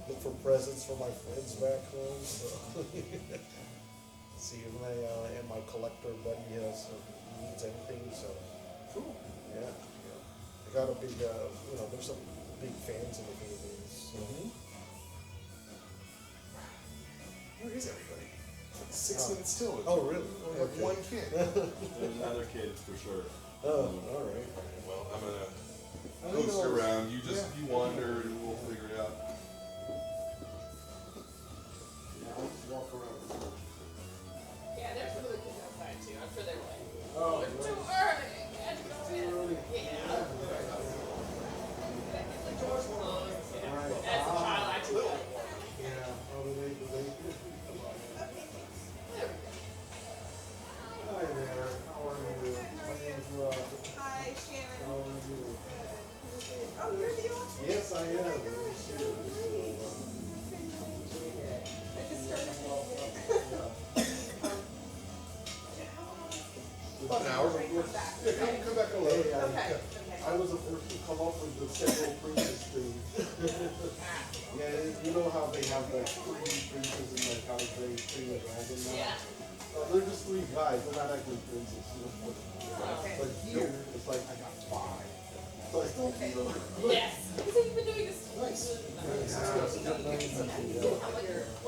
look for presents for my friends back home. So see if my collector buddy needs anything. So Cool. yeah. I got a big there's some big fans in the Philippines. So. Where is everybody? It's 6 minutes still. Oh really? We have one kid. There's another kid for sure. Oh, all right. Well, I'm gonna I don't coast know. around. You just you wander and we'll figure it out. Yeah, I'll just walk around. Yeah, there's some other kids outside too. I'm sure they're like, Oh, it's too nice. early. Can't go in. Early. Yeah. It's like doors closed. You know. Right. As a child, I too. Yeah. Oh, they. There we go. Hi there. How are you? My name's Rod. Hi, Shannon. How are you? Oh, you're the author? Yes, I am. I just started. About an hour. Yeah, come back a little. Hey, Okay. I was the first to come up with the Central Princess thing. Yeah, you know how they have like 3 princes and like how they train a dragon now? Yeah. They're just 3 guys, they're not actually princes. Okay. But here, it's like I got 5. So I still feel Yes. Because you've been doing this. nice.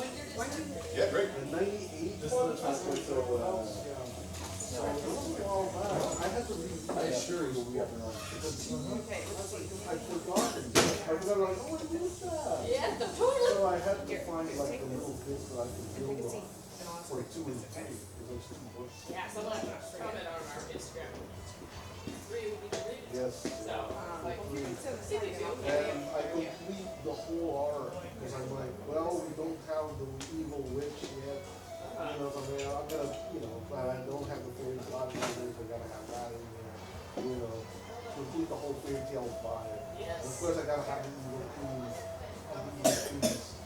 When you're just. Yeah, great. In 98, just the password to the house. So it was a while back. I had to read. I assure you, we have to Okay, let's see. I forgot. I forgot, like, oh, what is that? Yeah, the toilet. So I had to find like the little bits that I could build on for 2 and 3. Because there's 2 books. Yeah, someone comment on our Instagram. 3 would be the reading. Yes. So, like, So the And I complete the whole arc because I'm like, well, we don't have the evil witch yet. You know, so I'm gonna, but I don't have the fairy godmother, so I gotta have that in there. You know, complete the whole fairy tale vibe. Yes. And of course, I gotta have the evil queens and the evil queens.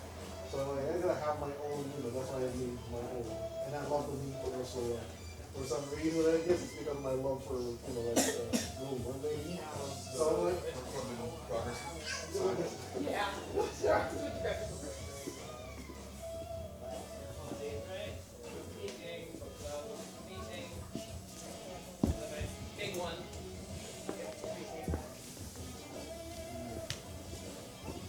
So like, I gotta have my own, that's why I need my own. And I love the meat Ursula. For some reason, I guess it's because of my love for, Little Mermaid. So I'm like, Progress. yeah. Big one.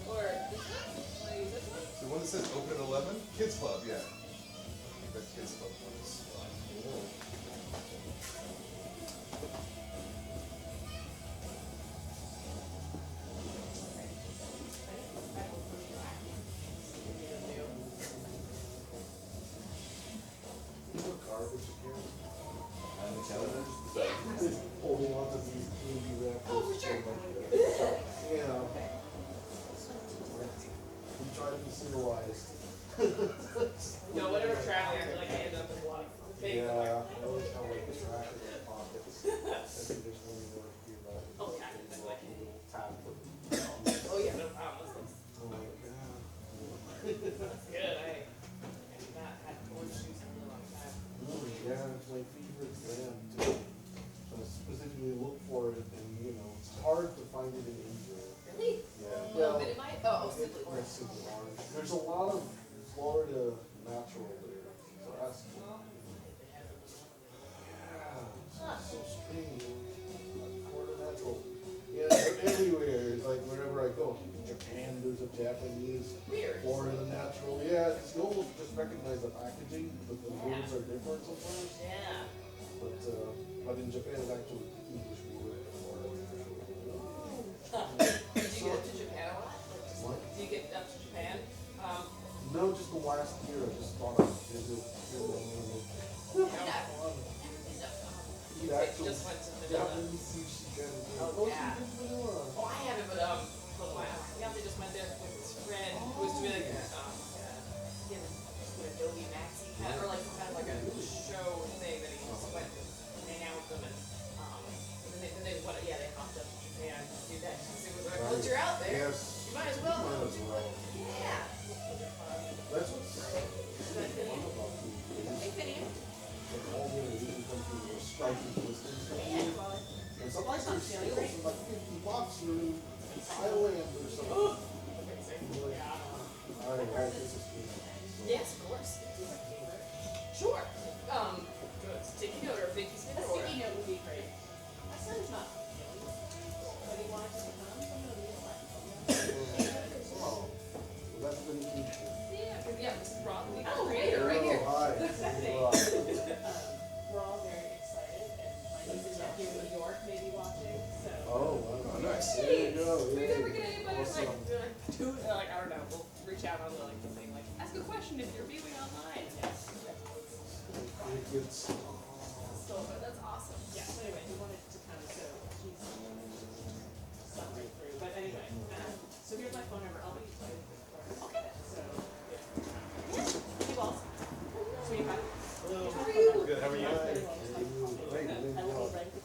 Or this one? So one that says open at 11? Kids Club, yeah. That Kids Club one is. garbage again. And the calendar. Holding on to these movie wrappers. Oh, for sure. We try to be civilized. No, whatever traveling, I feel like I end up with a lot of big. Yeah, I always have like the track in their pockets. I think there's one more here, but Oh, yeah, that's like- a little tab for Oh, yeah, no problem. Oh my god. That's good. I have not had orange juice in a long time. Yeah, it's my favorite brand too. So I specifically look for it, and it's hard to find it in Asia. Really? Yeah. A little bit of my. Oh, simply Or Simply Orange. There's a lot of Florida natural there, so that's cool. Yeah, it's so strange. Florida natural. Yeah, they're everywhere. It's like wherever I go. In Japan, there's a Japanese. Weird. Florida natural. Yeah, it's, you almost just recognize the packaging, but the words are different sometimes. Yeah. But in Japan, it's actually English word. Florida natural. Do you get up to Japan a lot? What? Do you get up to Japan? No, just the last year. I just thought I'd visit. Yeah. Eat actual Just went to Manila. Japanese sushi kind of thing. Oh, yeah. you did Manila. Oh, I haven't, but my fiance just went there with his friend who was doing like Adobe Maxi kind of, or like some kind of like a show thing that he just went to hang out with them and they hopped up to Japan to do that. So it was like, well, you're out there. Yes. You might as well. Might as well. Yeah. That's what's fun about food. Hey, Phineas. Like all the Asian countries are striking distance from Yeah. food. And sometimes they're steals, and like $50, don't know, we'll reach out on the like the thing, like ask a question if you're viewing online. Yes. It's, So that's awesome. Yeah. So anyway, he wanted to kind of so he's summary through. But anyway, so here's my phone number. I'll be okay. So yeah. Hey balls. Sweetie pie. hello. How are you? Good, how are you?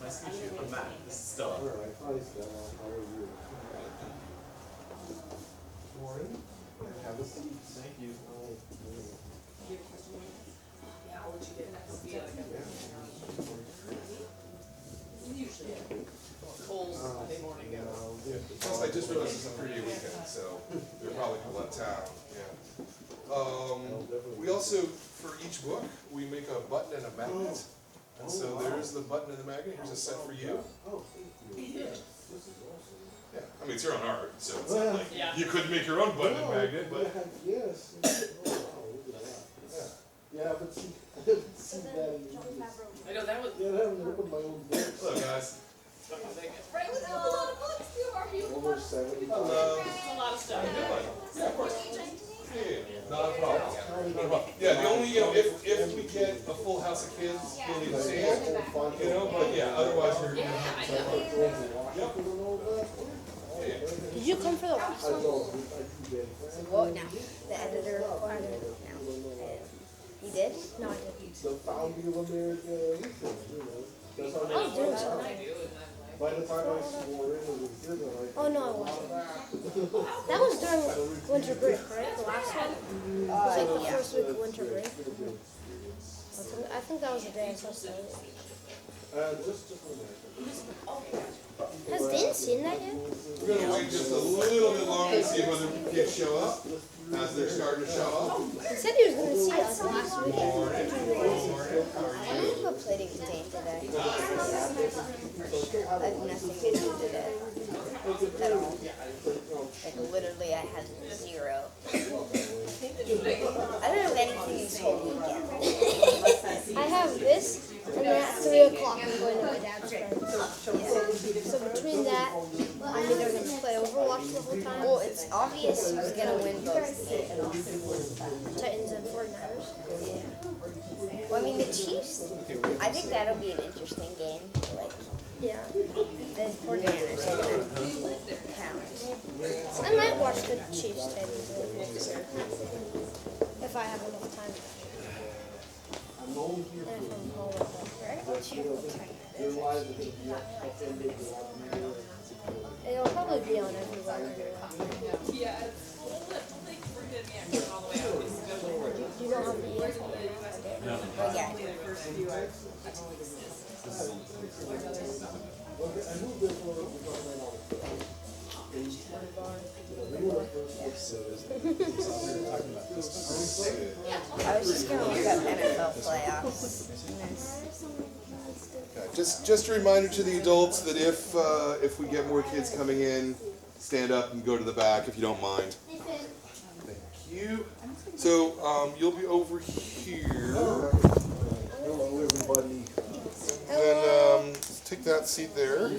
Nice to meet you. I'm Matt. This is Stella. All right, hi Stella, how are you? Morning, have a seat. Thank you. Yeah, I'll let you get that. Usually cold Sunday morning. Plus, I just realized it's a 3-day weekend, so there are probably people in town, yeah. We also, for each book, we make a button and a magnet. And so there's the button and the magnet, here's a set for you. Oh, thank you. Yeah. This is awesome. Yeah, I mean, it's your own art, so it's not like, Yeah. you could make your own button and magnet, but. Yes. Oh, wow, look at that. Yeah, but see, I haven't seen that in years. I know that was. Yeah, I haven't opened my own books. Hello, guys. Right with a lot of books. Who are you? Over 70. Hello. It's a lot of stuff. How you doing? Yeah, of course. Yeah, not a problem. Not a problem. Yeah, the only, if we get a full house of kids, we'll need a stand, but yeah, otherwise you're. Yeah, I know. Did you come for the last I one? don't, I do that. Well, no. The editor. I didn't. No. You did? No, I didn't. The founding of America, you know. That's how I was doing I something. by the time I swore in, it was good. Oh, no, it wasn't. That was during winter break, right? The last one? It was like the first week of winter break. I think that was the day I saw it. Just a minute. Has Dean seen that yet? We're gonna wait just a little bit longer to see if other kids show up, as they're starting to show up. He said he was going to see us last week. Morning. How are I you? didn't put plating today. I have nothing to do today. At all. Like literally I had 0. I don't have anything this whole weekend. I have this, and then at 3 o'clock I'm going to my dad's friends. Yeah. So between that, I'm either going to play Overwatch the whole time. Well, it's obvious who's going to win both games. Titans and 49ers. Yeah. Well, I mean, the Chiefs, I think that'll be an interesting game. Like, yeah. The 49ers are going to pound. I might watch the Chiefs Titans if I have enough time. And if I'm home, right? It'll probably be on everywhere. Yeah. All the way out. You don't have the earphone. Oh, yeah. I was just going to look up NFL playoffs. Just a reminder to the adults that if we get more kids coming in, stand up and go to the back if you don't mind. Thank you. So you'll be over here. Hello, everybody. Then take that seat there.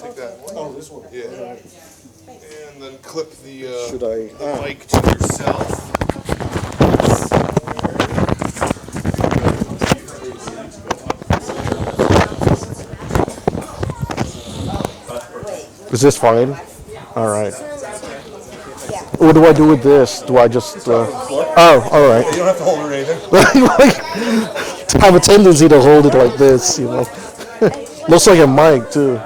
Take that one. Oh, this one. Yeah. And then clip the Should I? mic to yourself. Is this fine? All right. Yeah. What do I do with this? Do I just? Oh, all right. You don't have to hold it or anything. I have a tendency to hold it like this, you know. Looks like a mic too.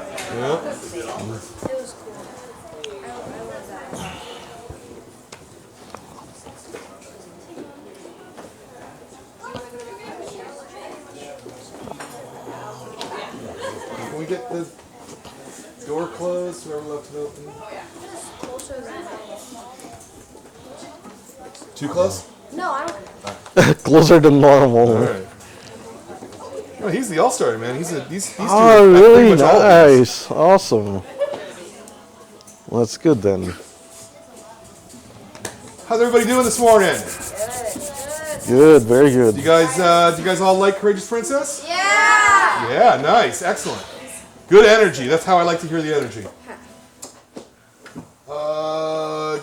Can we get the door closed? Whoever left it open. Too close? No, I don't. Closer than normal. All right. No, he's the all-star, man. He's Oh, doing really? pretty much all of these. Nice. Awesome. Well, that's good then. How's everybody doing this morning? Good. Very good. Do you guys all like Courageous Princess? Yeah! Yeah, nice, excellent. Good energy. That's how I like to hear the energy.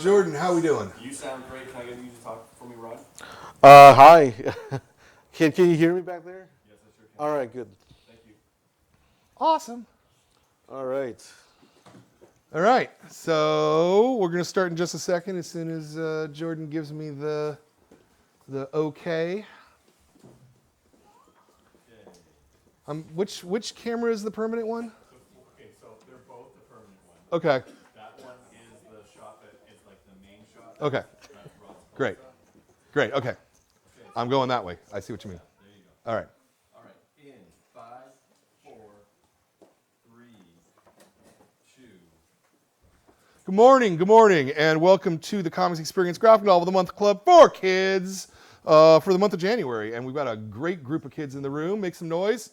Jordan, how we doing? You sound great. Can I get you to talk for me, Rod? Hi. Can you hear me back there? Yes, I sure can. All right, good. Thank you. Awesome. All right. All right, so we're going to start in just a second as soon as Jordan gives me the okay. Which camera is the permanent one? Okay, so they're both the permanent one. Okay. That one is the shot that is like the main shot. Okay. That's Rod's Great. close-up. Great. Okay. I'm going that way. I see what you mean. There you go. All right. All right. In 5, 4, 3, 2. Good morning, and welcome to the Comics Experience Graphic Novel of the Month Club for kids for the month of January. And we've got a great group of kids in the room. Make some noise.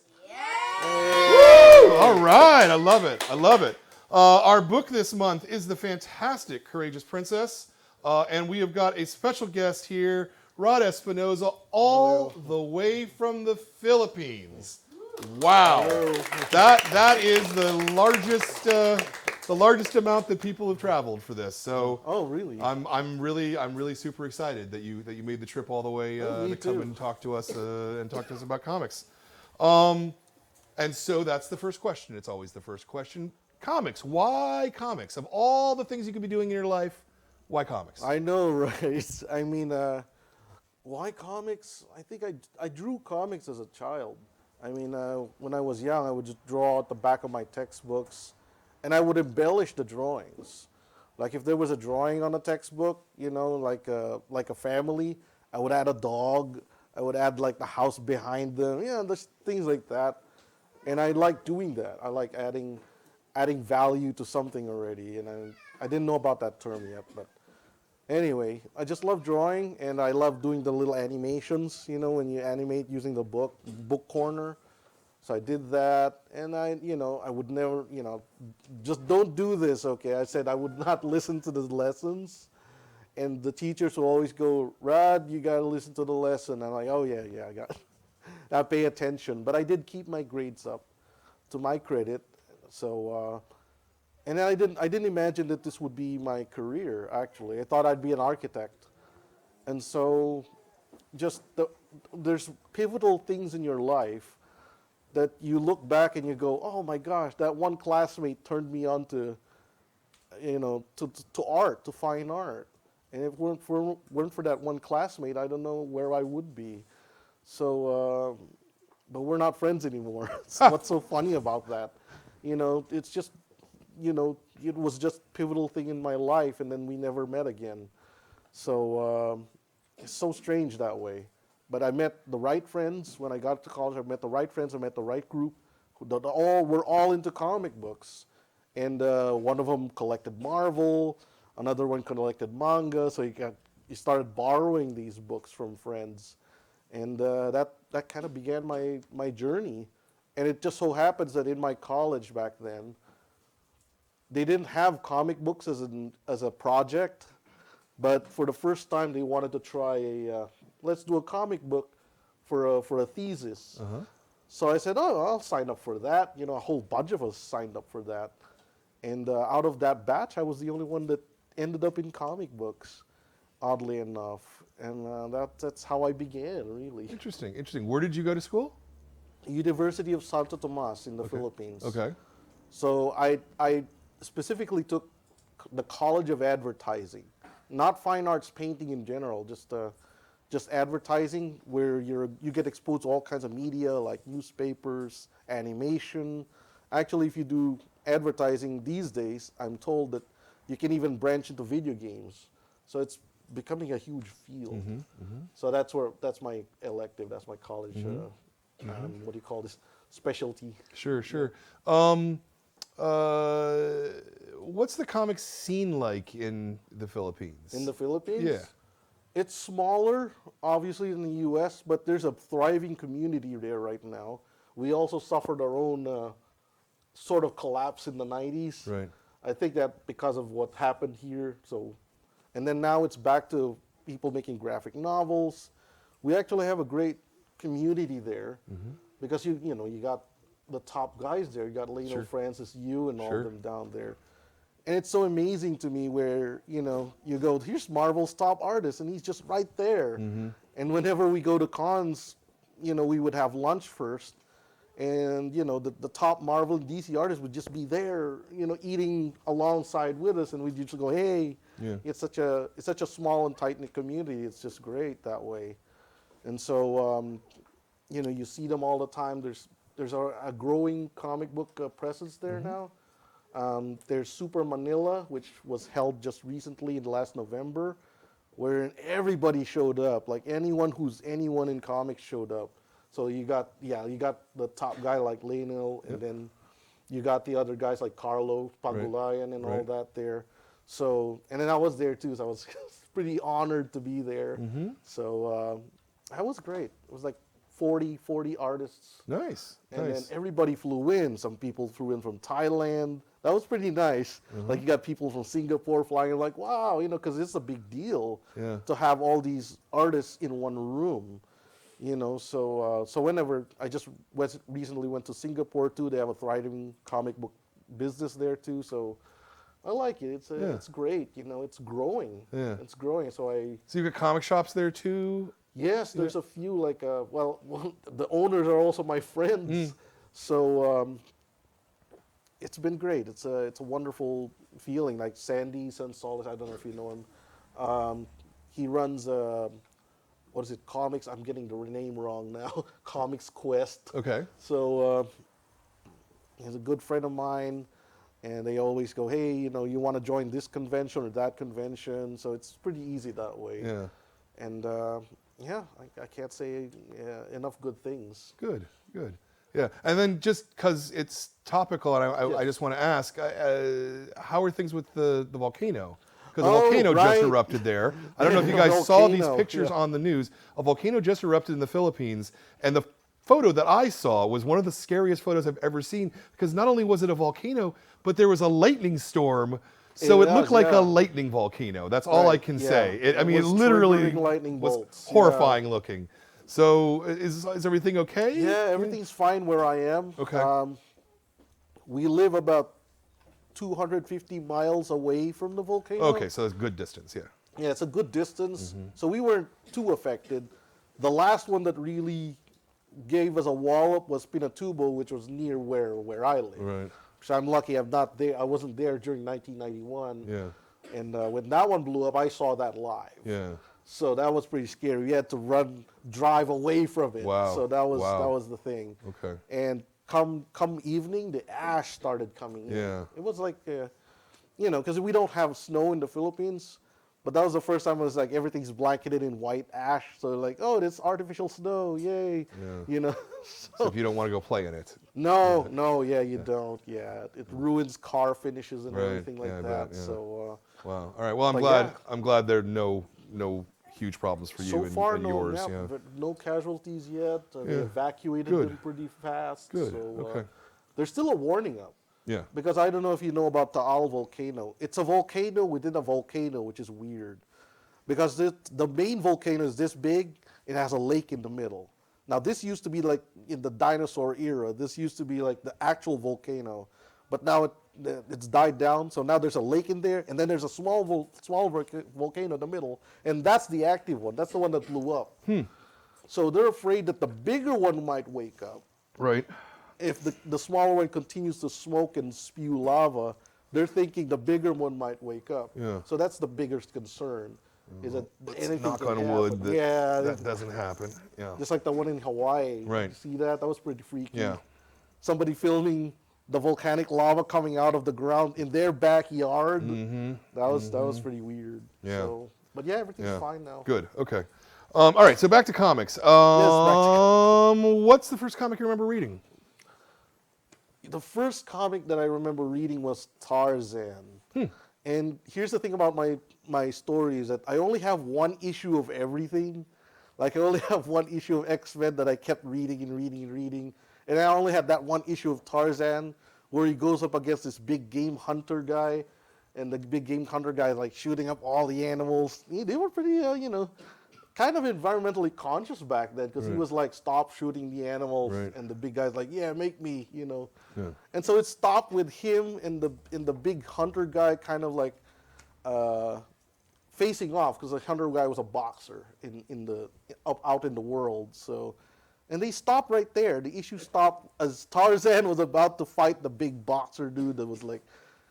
Woo! All right, I love it. I love it. Our book this month is The Fantastic Courageous Princess, and we have got a special guest here, Rod Espinosa, all the way from the Philippines. Wow, that is the largest amount that people have traveled for this. So, Oh, really? I'm really super excited that you made the trip all the way me to come too. and talk to us about comics. And so that's the first question. It's always the first question. Comics. Why comics? Of all the things you could be doing in your life, why comics? I know, right? I mean, why comics? I think I drew comics as a child. I mean, when I was young, I would just draw at the back of my textbooks, and I would embellish the drawings. Like if there was a drawing on a textbook, you know, like a family, I would add a dog. I would add like the house behind them. Yeah, there's things like that. And I like doing that. I like adding value to something already. And I didn't know about that term yet, but anyway, I just love drawing, and I love doing the little animations, you know, when you animate using the book corner. So I did that, and I would never, just don't do this, okay? I said I would not listen to the lessons, and the teachers will always go, Rod, you got to listen to the lesson. I'm like, oh, yeah, I got I pay attention. But I did keep my grades up, to my credit. So, and I didn't imagine that this would be my career, actually. I thought I'd be an architect. And so just there's pivotal things in your life that you look back and you go, oh my gosh, that one classmate turned me on to art, to fine art. And if it weren't for that one classmate, I don't know where I would be. So, but we're not friends anymore. So what's so funny about that? It's just, it was just a pivotal thing in my life, and then we never met again. So it's so strange that way. But I met the right friends when I got to college. I met the right friends. I met the right group. We're all into comic books, and one of them collected Marvel. Another one collected manga. So you started borrowing these books from friends, and that kind of began my journey. And it just so happens that in my college back then, they didn't have comic books as a project, but for the first time they wanted to try let's do a comic book for a thesis. Uh-huh. So I said, oh, I'll sign up for that. A whole bunch of us signed up for that. And out of that batch, I was the only one that ended up in comic books, oddly enough. And that's how I began, really. Interesting. Where did you go to school? University of Santo Tomas in the Philippines. Okay. So I specifically took the College of Advertising, not fine arts painting in general, just advertising, where you get exposed to all kinds of media like newspapers, animation. Actually, if you do advertising these days, I'm told that you can even branch into video games. So it's becoming a huge field. So that's my elective, that's my college. What do you call this? Specialty. Sure. What's the comic scene like in the Philippines? In the Philippines? Yeah. It's smaller, obviously, in the U.S., but there's a thriving community there right now. We also suffered our own sort of collapse in the 90s. Right. I think that because of what happened here. And then now it's back to people making graphic novels. We actually have a great community there because you got the top guys there. You got Leno Sure. Francis, you, and all Sure. of them down there. And it's so amazing to me where, you know, you go, here's Marvel's top artist, and he's just right there. And whenever we go to cons, you know, we would have lunch first. And, you know, the top Marvel and DC artists would just be there, you know, eating alongside with us. And we'd just go, hey, it's such a small and tight-knit community. It's just great that way. And so, you know, you see them all the time. There's a growing comic book presence there now. There's Super Manila, which was held just recently in last November, where everybody showed up. Like anyone in comics showed up. So you got the top guy like Lionel, and then you got the other guys like Carlo Pagulayan and all that there. So, and then I was there too, so I was pretty honored to be there. So that was great. It was like 40 artists. Nice. And then everybody flew in. Some people flew in from Thailand. That was pretty nice. Like you got people from Singapore flying in, like, wow, you know, because it's a big deal to have all these artists in one room. You know, so whenever I just recently went to Singapore too, they have a thriving comic book business there too. So I like it. It's great. You know, it's growing. Yeah. It's growing. So you got comic shops there too? Yes, there's a few like well, the owners are also my friends. So it's been great. It's a wonderful feeling. Like Sandy Sansolis, I don't know if you know him. He runs what is it, Comix? I'm getting the name wrong now. Comix Quest. Okay. So he's a good friend of mine, and they always go, hey, you know, you want to join this convention or that convention? So it's pretty easy that way. Yeah. And I can't say enough good things. Good. Yeah, and then just because it's topical, and I just want to ask, how are things with the volcano? Because a volcano just erupted there. I don't know if you guys saw these pictures on the news. A volcano just erupted in the Philippines, and the photo that I saw was one of the scariest photos I've ever seen, because not only was it a volcano, but there was a lightning storm. So it looked like a lightning volcano. That's all I can say. It literally was horrifying looking. So is everything okay? Yeah, everything's fine where I am. Okay. We live about 250 miles away from the volcano. Okay, so that's good distance, yeah. Yeah, it's a good distance. So we weren't too affected. The last one that really gave us a wallop was Pinatubo, which was near where I live. Right. So I'm lucky I'm not there. I wasn't there during 1991. Yeah. And when that one blew up, I saw that live. Yeah. So that was pretty scary. We had to drive away from it. Wow. So that was the thing. Okay. And come evening, the ash started coming in. Yeah. It was like, you know, because we don't have snow in the Philippines, but that was the first time it was like everything's blanketed in white ash. So like, oh, this artificial snow, yay. Yeah. You know. So if you don't want to go play in it. No, you don't. Yeah, it ruins car finishes and everything like that. Bet, yeah. So. Wow. All right. Well, I'm glad there are no huge problems for you so and far, yours. No casualties yet. They evacuated them pretty fast. Good. So, Okay. There's still a warning up. Yeah. Because I don't know if you know about Taal volcano. It's a volcano within a volcano, which is weird. Because the main volcano is this big. It has a lake in the middle. Now, this used to be like in the dinosaur era. This used to be like the actual volcano. But now it's died down, so now there's a lake in there, and then there's a small volcano in the middle, and that's the active one. That's the one that blew up. So they're afraid that the bigger one might wake up. Right. If the smaller one continues to smoke and spew lava, they're thinking the bigger one might wake up. Yeah. So that's the biggest concern. Is that anything knock can on happen. wood that that doesn't happen. Yeah. just like the one in Hawaii. Right. You see that? That was pretty freaky. Yeah. Somebody filming the volcanic lava coming out of the ground in their backyard. That was pretty weird. Yeah. So, but yeah, everything's fine now. Good. Okay. All right. So back to comics. What's the first comic you remember reading? The first comic that I remember reading was Tarzan. And here's the thing about my story is that I only have one issue of everything. Like I only have one issue of X-Men that I kept reading and reading and reading. And I only had that one issue of Tarzan where he goes up against this big game hunter guy. And the big game hunter guy is like shooting up all the animals. They were pretty, kind of environmentally conscious back then because he Right. was like, stop shooting the animals, Right. and the big guy's like, yeah, make me, you know. Yeah. And so it stopped with him and the big hunter guy kind of like facing off because the hunter guy was a boxer out in the world. So, and they stopped right there. The issue stopped as Tarzan was about to fight the big boxer dude that was like,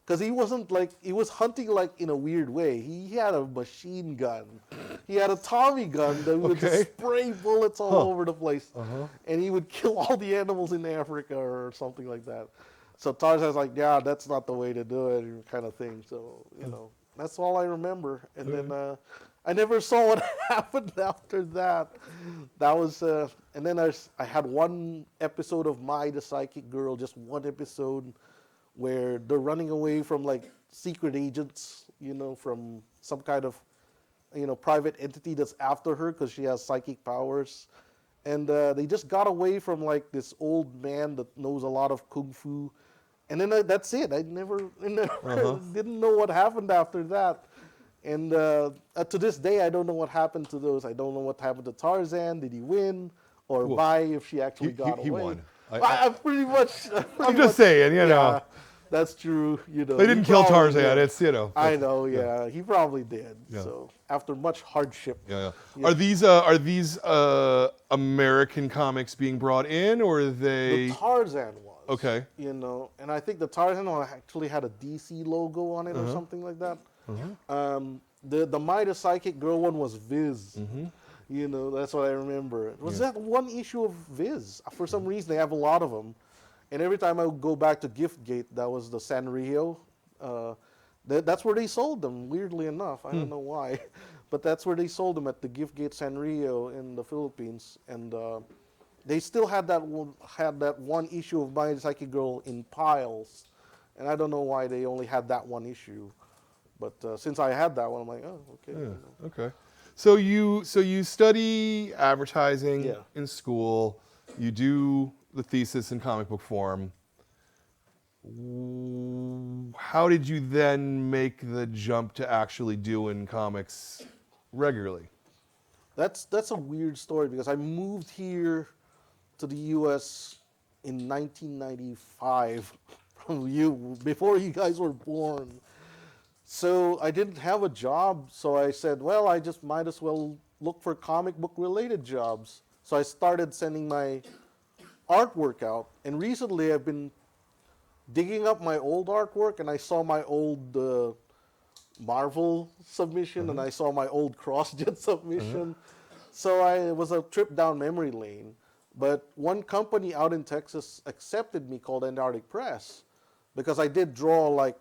because he wasn't like, he was hunting like in a weird way. He had a machine gun. He had a Tommy gun that would Okay. just spray bullets all Huh. over the place. Uh-huh. And he would kill all the animals in Africa or something like that. So Tarzan's like, yeah, that's not the way to do it, kind of thing. So, you know, that's all I remember. And then I never saw what happened after that. That was, and then I had one episode of My the Psychic Girl, just one episode where they're running away from like secret agents, you know, from some kind of, you know, private entity that's after her because she has psychic powers. And they just got away from like this old man that knows a lot of kung fu. And then that's it. I never didn't know what happened after that. And to this day, I don't know what happened to those. I don't know what happened to Tarzan. Did he win? Or Well, Mai, if she actually got he away? won. I'm pretty much. I'm just saying, you know. Yeah, that's true. You know, They didn't he kill probably Tarzan. did. It's, you know. I know. Yeah, he probably did. Yeah. So after much hardship. Yeah, Yeah. Are these American comics being brought in, or are they? The Tarzan was. Okay. You know, and I think the Tarzan one actually had a DC logo on it or something like that. The Midas Psychic Girl one was Viz. You know, that's what I remember. It was that one issue of Viz. For some reason, they have a lot of them. And every time I would go back to Giftgate, that was the Sanrio. That's where they sold them, weirdly enough. I don't know why. But that's where they sold them, at the Giftgate Sanrio in the Philippines. And they still had that one issue of My Psychic Girl in piles. And I don't know why they only had that one issue. But since I had that one, I'm like, oh, okay. Yeah. Okay. So you study advertising Yeah. in school. You do the thesis in comic book form. How did you then make the jump to actually doing comics regularly? That's a weird story because I moved here to the U.S. in 1995 from you, before you guys were born. So I didn't have a job, so I said, well, I just might as well look for comic book related jobs. So I started sending my artwork out, and recently I've been digging up my old artwork, and I saw my old Marvel submission, and I saw my old CrossJet submission. So it was a trip down memory lane. But one company out in Texas accepted me, called Antarctic Press, because I did draw like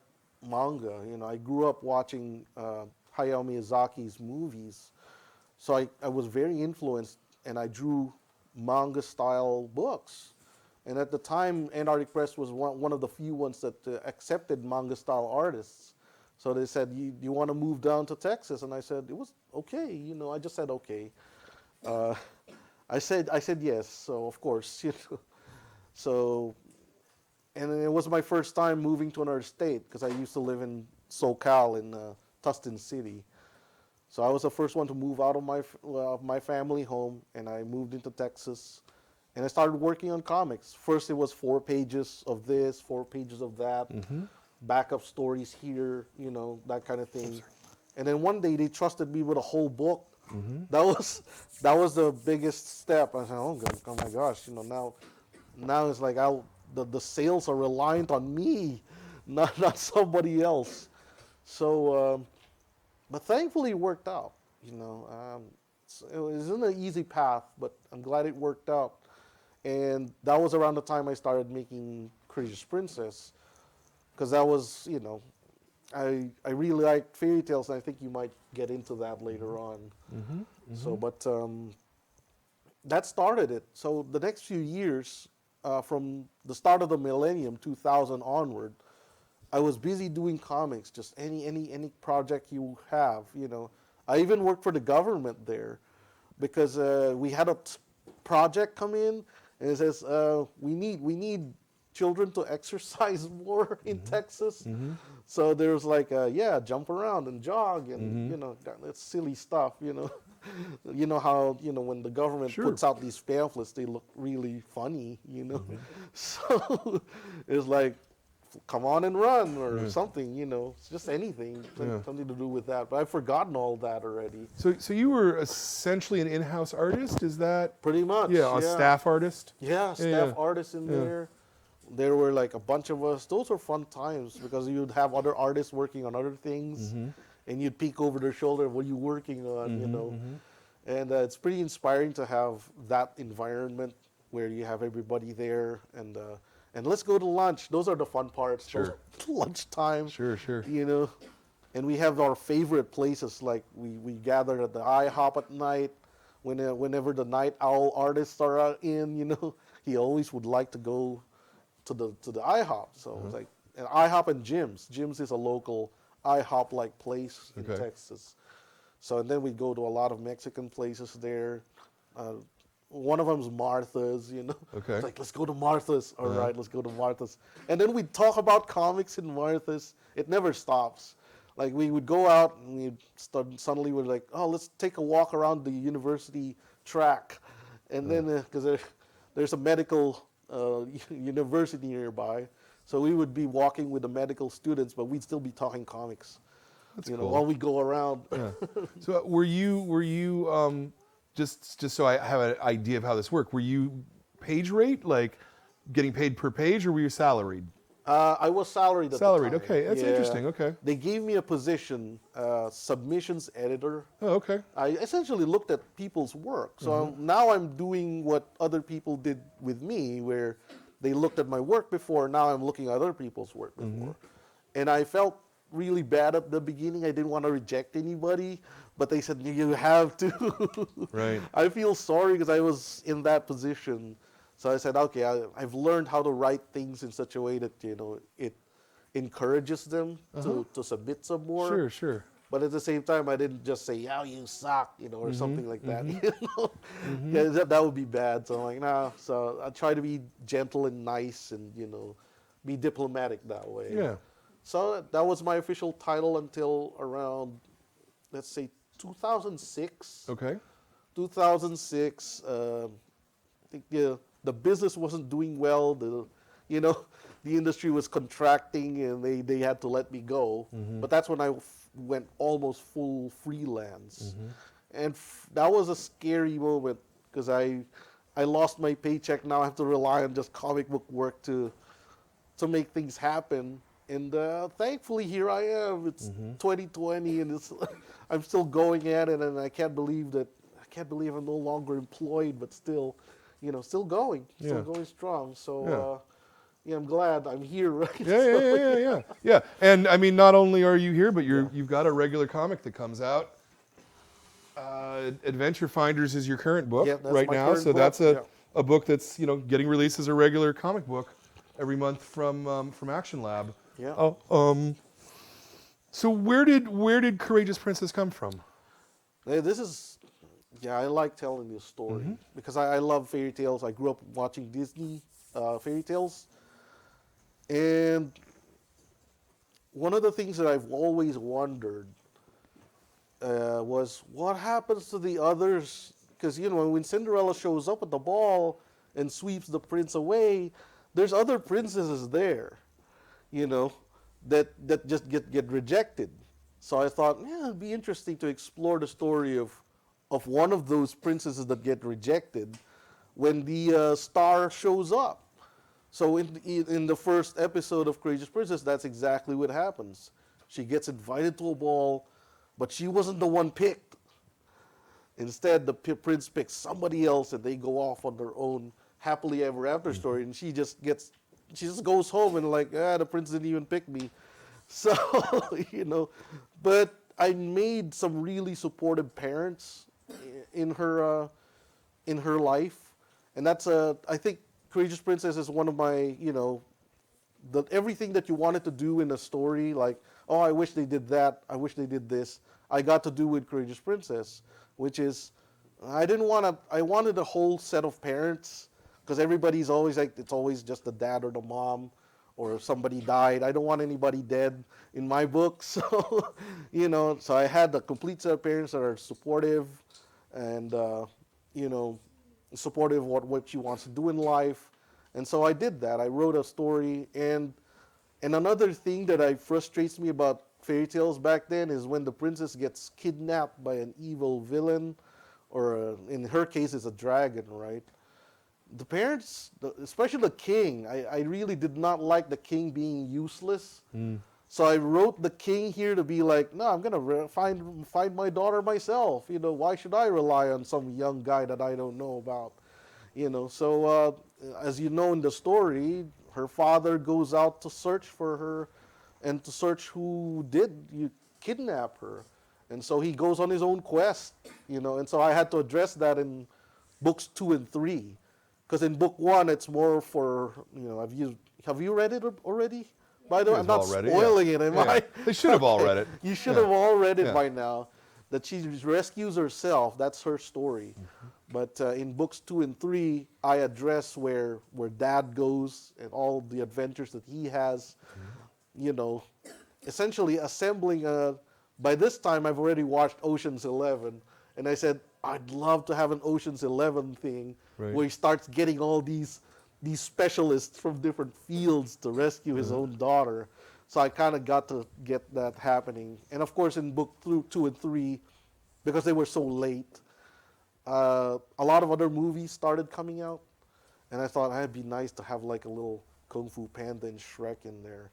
manga. You know, I grew up watching Hayao Miyazaki's movies, so I was very influenced, and I drew manga-style books. And at the time, Antarctic Press was one of the few ones that accepted manga-style artists. So they said, you want to move down to Texas? And I said, it was okay. You know, I just said okay. I said yes. So of course, you know. So, and it was my first time moving to another state because I used to live in SoCal in Tustin City. So I was the first one to move out of my family home, and I moved into Texas, and I started working on comics. First, it was 4 pages of this, 4 pages of that, backup stories here, you know, that kind of thing. And then one day they trusted me with a whole book. That was the biggest step. I said, oh my gosh, you know, now it's like the sales are reliant on me, not somebody else. So, but thankfully it worked out. You know, it wasn't an easy path, but I'm glad it worked out. And that was around the time I started making Courageous Princess, because that was, you know, I really liked fairy tales, and I think you might get into that later on. So, but that started it. So the next few years, from the start of the millennium, 2000 onward, I was busy doing comics, just any project you have, you know. I even worked for the government there, because we had a project come in, and it says we need children to exercise more in Texas. So there's like, jump around and jog, and you know, that's silly stuff, you know. You know how, when the government Sure. puts out these pamphlets, they look really funny, So it's like, come on and run or something, It's just anything, something to do with that. But I've forgotten all that already. So you were essentially an in-house artist, is that? Pretty much. Yeah, a staff artist? Yeah, staff artists in there. There were like a bunch of us. Those were fun times because you'd have other artists working on other things, and you'd peek over their shoulder, what are you working on, And it's pretty inspiring to have that environment where you have everybody there, and let's go to lunch. Those are the fun parts. Sure. Lunchtime. Sure. And we have our favorite places, like we gather at the IHOP at night. Whenever the night owl artists are in, he always would like to go to the IHOP. So it's like an IHOP and Jim's. Jim's is a local IHOP-like place in Texas. So and then we go to a lot of Mexican places there. One of them's Martha's, Okay. It's like, let's go to Martha's. All right, let's go to Martha's. And then we'd talk about comics in Martha's. It never stops. Like, we would go out and suddenly we're like, oh, let's take a walk around the university track. And then, because there's a medical university nearby. So we would be walking with the medical students, but we'd still be talking comics. That's cool. cool. While we go around. Yeah. So were you just so I have an idea of how this worked, were you page rate, like getting paid per page, or were you salaried? I was salaried at the time. Okay, that's interesting, okay. They gave me a position, submissions editor. Oh, okay. I essentially looked at people's work. So now I'm doing what other people did with me, where they looked at my work before. Now I'm looking at other people's work before. And I felt really bad at the beginning. I didn't want to reject anybody, but they said, you have to. Right. I feel sorry because I was in that position. So I said, okay, I've learned how to write things in such a way that, it encourages them to submit some more. Sure. But at the same time, I didn't just say, "Oh, you suck," or something like that. Yeah, that would be bad. So I'm like, nah. So I try to be gentle and nice, and be diplomatic that way. Yeah. So that was my official title until around, let's say, 2006. Okay. 2006. I think the business wasn't doing well. The industry was contracting, and they had to let me go. But that's when I went almost full freelance, and that was a scary moment because I lost my paycheck. Now I have to rely on just comic book work to make things happen. And thankfully, here I am. It's 2020, and I'm still going at it, and I can't believe I'm no longer employed, but still, still going strong. So. Yeah, I'm glad I'm here, right? Yeah. And I mean, not only are you here, but you've got a regular comic that comes out. Adventure Finders is your current book right now, so that's a book that's getting released as a regular comic book every month from Action Lab. Yeah. So where did Courageous Princess come from? This is, I like telling this story because I love fairy tales. I grew up watching Disney fairy tales. And one of the things that I've always wondered was what happens to the others? Because, when Cinderella shows up at the ball and sweeps the prince away, there's other princesses there, that just get rejected. So I thought, it'd be interesting to explore the story of one of those princesses that get rejected when the star shows up. So in the first episode of Courageous Princess, that's exactly what happens. She gets invited to a ball, but she wasn't the one picked. Instead, the prince picks somebody else, and they go off on their own happily ever after story. And she just goes home and the prince didn't even pick me. So but I made some really supportive parents in her life, and that's I think. Courageous Princess is one of my, everything that you wanted to do in a story, like, oh, I wish they did that, I wish they did this, I got to do with Courageous Princess, which is, I wanted a whole set of parents, because everybody's always like, it's always just the dad or the mom, or if somebody died. I don't want anybody dead in my book, so, so I had a complete set of parents that are supportive, and supportive of what she wants to do in life. And so I did that. I wrote a story, and another thing that frustrates me about fairy tales back then is when the princess gets kidnapped by an evil villain, or in her case, it's a dragon, right? The parents, especially the king, I really did not like the king being useless. So I wrote the king here to be like, no, I'm gonna find my daughter myself. Why should I rely on some young guy that I don't know about? So as you know in the story, her father goes out to search for her, and to search who did kidnap her, and so he goes on his own quest. And so I had to address that in books 2 and 3. Because in book 1, it's more for, have you read it already? By the way, I'm not spoiling it, am I? They should have all read it. You should have all read it by now. That she rescues herself, that's her story. But in books 2 and 3, I address where Dad goes and all the adventures that he has. Essentially assembling by this time I've already watched Ocean's 11, and I said, I'd love to have an Ocean's 11 thing where he starts getting all these specialists from different fields to rescue his own daughter. So I kind of got to get that happening. And of course, in book 2 and 3, because they were so late, a lot of other movies started coming out, and I thought it'd be nice to have like a little Kung Fu Panda and Shrek in there,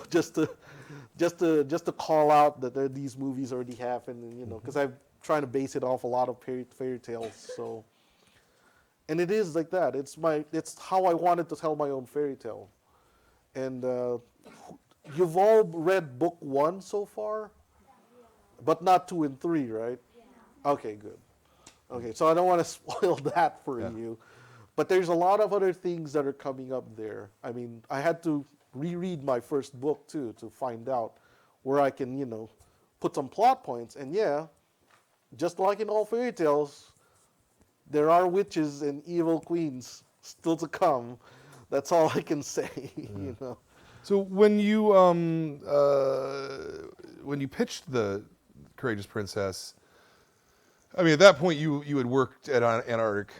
just to call out that these movies already happened, and because I'm trying to base it off a lot of fairy tales. So, and it is like that. It's how I wanted to tell my own fairy tale. And you've all read book 1 so far, but not 2 and 3, right? Okay, good. Okay, so I don't want to spoil that for you. But there's a lot of other things that are coming up there. I mean, I had to reread my first book too to find out where I can, put some plot points. And just like in all fairy tales, there are witches and evil queens still to come. That's all I can say, So when you pitched the Courageous Princess, I mean, at that point you had worked at Antarctic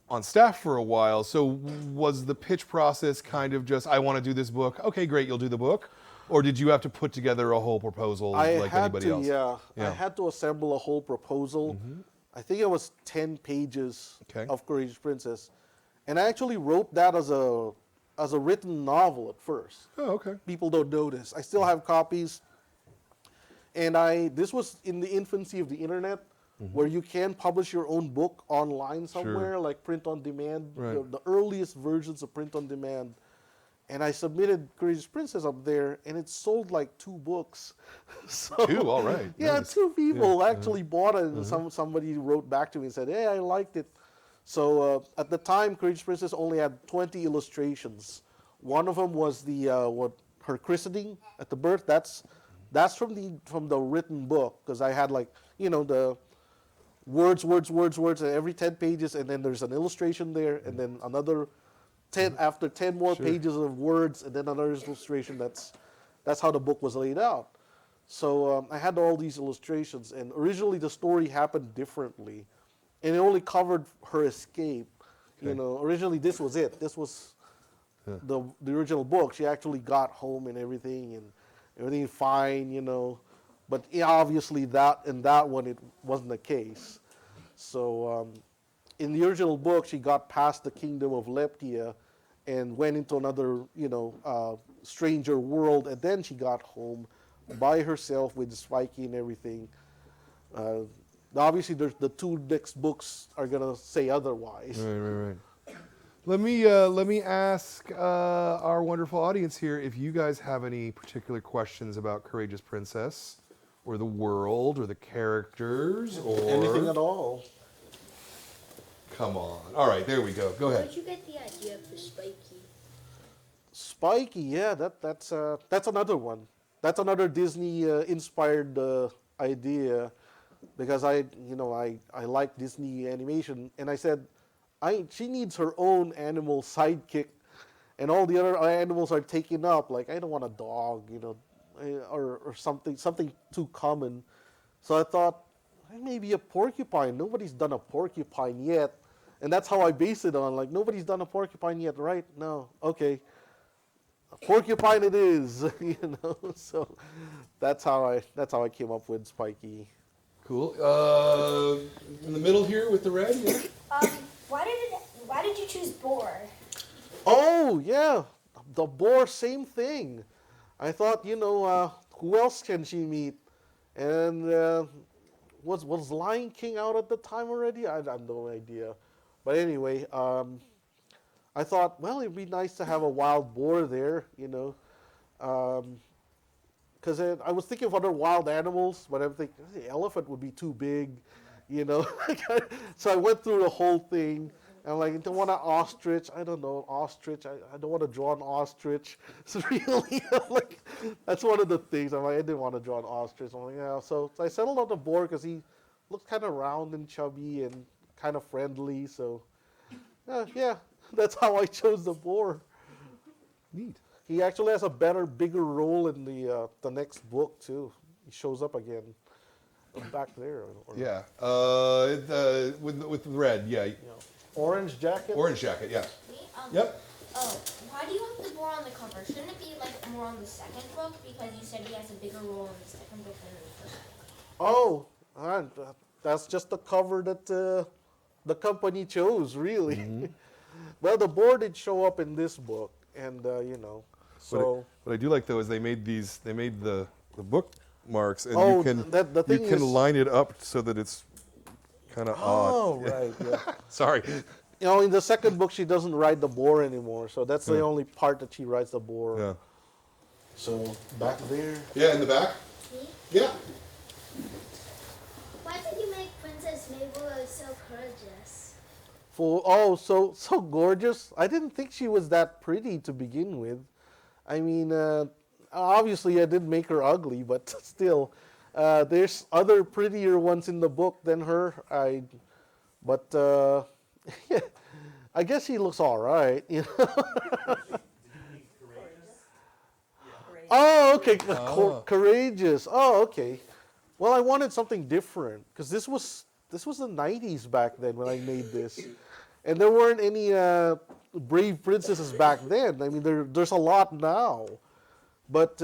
on staff for a while. So was the pitch process kind of just, I want to do this book? Okay, great, you'll do the book. Or did you have to put together a whole proposal like anybody else? Yeah, I had to assemble a whole proposal. I think it was 10 pages of Courageous Princess. And I actually wrote that as a written novel at first. Oh, okay. People don't know this. I still have copies. And this was in the infancy of the internet, where you can publish your own book online somewhere, like print on demand, the earliest versions of print on demand. And I submitted Courageous Princess up there, and it sold like 2 books. So, 2, all right. Yeah, nice. 2 people actually bought it, and somebody wrote back to me and said, hey, I liked it. So at the time, Courageous Princess only had 20 illustrations. One of them was her christening at the birth. That's from the written book, because I had the words every 10 pages, and then there's an illustration there, and then another 10 after 10 more pages of words, and then another illustration. That's how the book was laid out. So I had all these illustrations, and originally the story happened differently, and it only covered her escape. Originally this was it. This was the original book. She actually got home and everything fine, But obviously in that one it wasn't the case. So in the original book, she got past the kingdom of Leptia and went into another, stranger world, and then she got home by herself with Spikey and everything. Obviously, the 2 next books are gonna say otherwise. Right. Let me ask our wonderful audience here if you guys have any particular questions about Courageous Princess, or the world, or the characters, or anything at all. Come on. All right, there we go. Go ahead. Where'd you get the idea for Spikey? Spikey, yeah, that's another one. That's another Disney inspired idea, because I like Disney animation, and I said, she needs her own animal sidekick, and all the other animals are taken up. Like, I don't want a dog, or something too common. So I thought, maybe a porcupine. Nobody's done a porcupine yet. And that's how I base it on. Like, nobody's done a porcupine yet, right? No. Okay. A porcupine it is, So that's how I came up with Spiky. Cool. In the middle here with the red. Yeah. Why did you choose boar? Oh yeah, the boar, same thing. I thought, who else can she meet? And was Lion King out at the time already? I have no idea. But anyway, I thought, well, it'd be nice to have a wild boar there, because I was thinking of other wild animals, but I'm thinking the elephant would be too big, So I went through the whole thing. And I'm like, I don't want an ostrich. I don't know, ostrich. I don't want to draw an ostrich. So really, like, that's one of the things. I'm like, I didn't want to draw an ostrich. I'm like, yeah. So I settled on the boar because he looked kind of round and chubby and kind of friendly. So, yeah, that's how I chose the boar. Neat. He actually has a bigger role in the next book too. He shows up again, back there. Yeah. With the red. Yeah. Orange jacket. Orange jacket. Yeah. Yep. Oh, why do you have the boar on the cover? Shouldn't it be like more on the second book? Because you said he has a bigger role in the second book than in the first book. Oh, that's just the cover that the company chose, really. Mm-hmm. Well, the boar did show up in this book, and so. What I do like though is they made the bookmarks, and Oh, you can the thing you can is- line it up so that it's kind of odd. Oh, right. Yeah. Sorry. In the second book, she doesn't ride the boar anymore, so that's the Yeah. only part that she rides the boar. Yeah. So back there. Yeah, in the back. Me? Yeah. Why did you make Princess Mabel so courageous? So gorgeous. I didn't think she was that pretty to begin with. I mean, obviously I didn't make her ugly, but still, there's other prettier ones in the book than her. I guess she looks all right. Oh, okay. Courageous. Oh, okay. Well, I wanted something different because this was the 90s back then when I made this, and there weren't any brave princesses back then. I mean, there's a lot now, but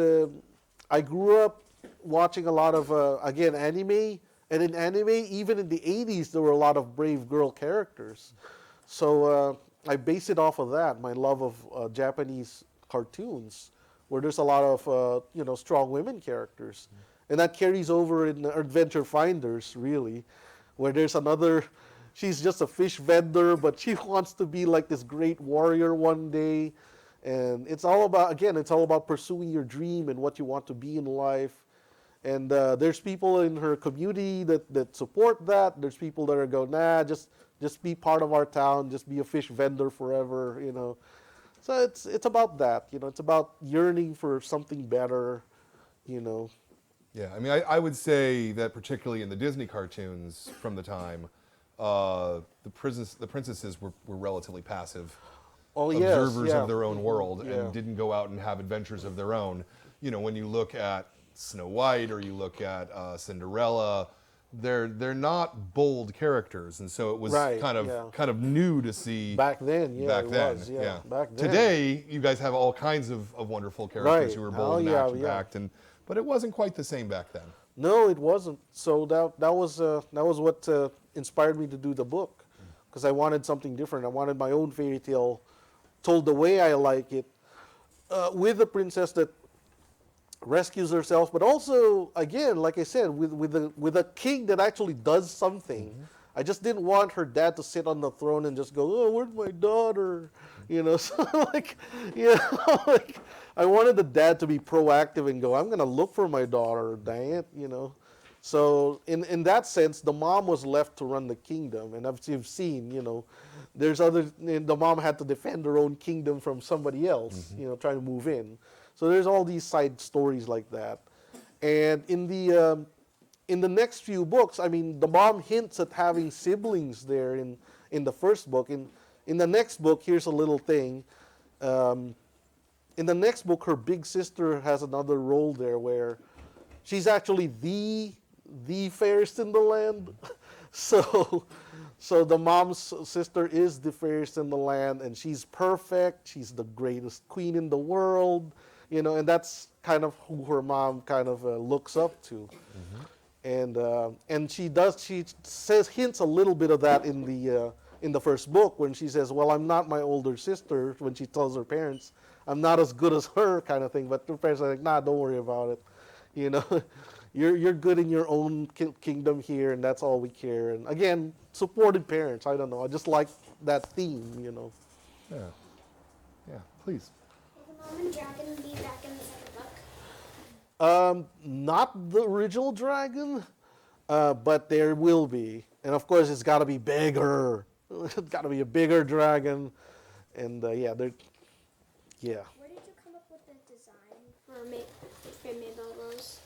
I grew up watching a lot of again anime, and in anime, even in the 80s, there were a lot of brave girl characters. So I base it off of that, my love of Japanese cartoons, where there's a lot of strong women characters, and that carries over in Adventure Finders, really, where there's another. She's just a fish vendor, but she wants to be like this great warrior one day, and it's all about pursuing your dream and what you want to be in life. And there's people in her community that support that. There's people that are going, nah, just be part of our town, just be a fish vendor forever, So it's about that, It's about yearning for something better, Yeah, I mean, I would say that particularly in the Disney cartoons from the time, the princesses were relatively passive observers of their own world and didn't go out and have adventures of their own. When you look at Snow White or you look at Cinderella, they're not bold characters, and so it was kind of new to see back then. Yeah, back it then, was, yeah. Back then. Today, you guys have all kinds of wonderful characters Right. who are bold and action-packed, but it wasn't quite the same back then. No, it wasn't. So that was what inspired me to do the book, because I wanted something different. I wanted my own fairy tale told the way I like it, with a princess that rescues herself, but also, again, like I said, with a king that actually does something. Mm-hmm. I just didn't want her dad to sit on the throne and just go, "Oh, where's my daughter?" So like I wanted the dad to be proactive and go, "I'm gonna look for my daughter, dang it," So in that sense, the mom was left to run the kingdom, and you've seen, the mom had to defend her own kingdom from somebody else, trying to move in. So there's all these side stories like that, and in the next few books, I mean, the mom hints at having siblings there in the first book. In the next book, here's a little thing. In the next book, her big sister has another role there where she's actually the fairest in the land. So, so the mom's sister is the fairest in the land, and she's perfect. She's the greatest queen in the world, and that's kind of who her mom kind of looks up to. And she hints a little bit of that in the first book when she says, "Well, I'm not my older sister." When she tells her parents, "I'm not as good as her," kind of thing. But her parents are like, "Nah, don't worry about it. You know, you're good in your own kingdom here, and that's all we care." And again, supportive parents. I don't know. I just like that theme. Yeah. Yeah. Please. Will the mom and dragon be back in the second book? Not the original dragon, but there will be, and of course it's got to be bigger. It's got to be a bigger dragon, and yeah. Where did you come up with the design for Mabel Rose?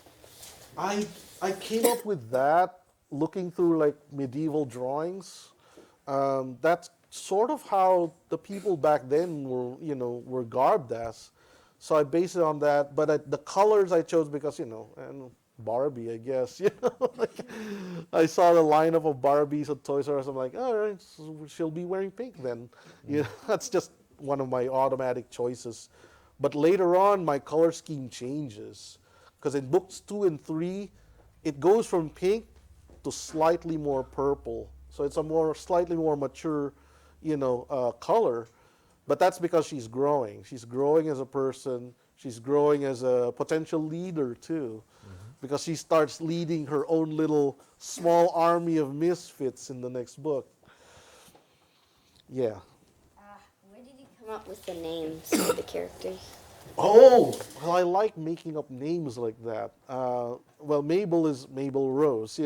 I came up with that looking through like medieval drawings. That's sort of how the people back then were garbed as. So I based it on that, but the colors I chose because and Barbie, I guess. Like I saw the lineup of Barbies at Toys R Us. I'm like, all right, so she'll be wearing pink then. That's just one of my automatic choices. But later on, my color scheme changes because in books 2 and 3, it goes from pink to slightly more purple. So it's a slightly more mature, color. But that's because she's growing. She's growing as a person. She's growing as a potential leader too, because she starts leading her own little small army of misfits in the next book. Yeah. Where did you come up with the names of the characters? Oh, well, I like making up names like that. Well, Mabel is Mabel Rose,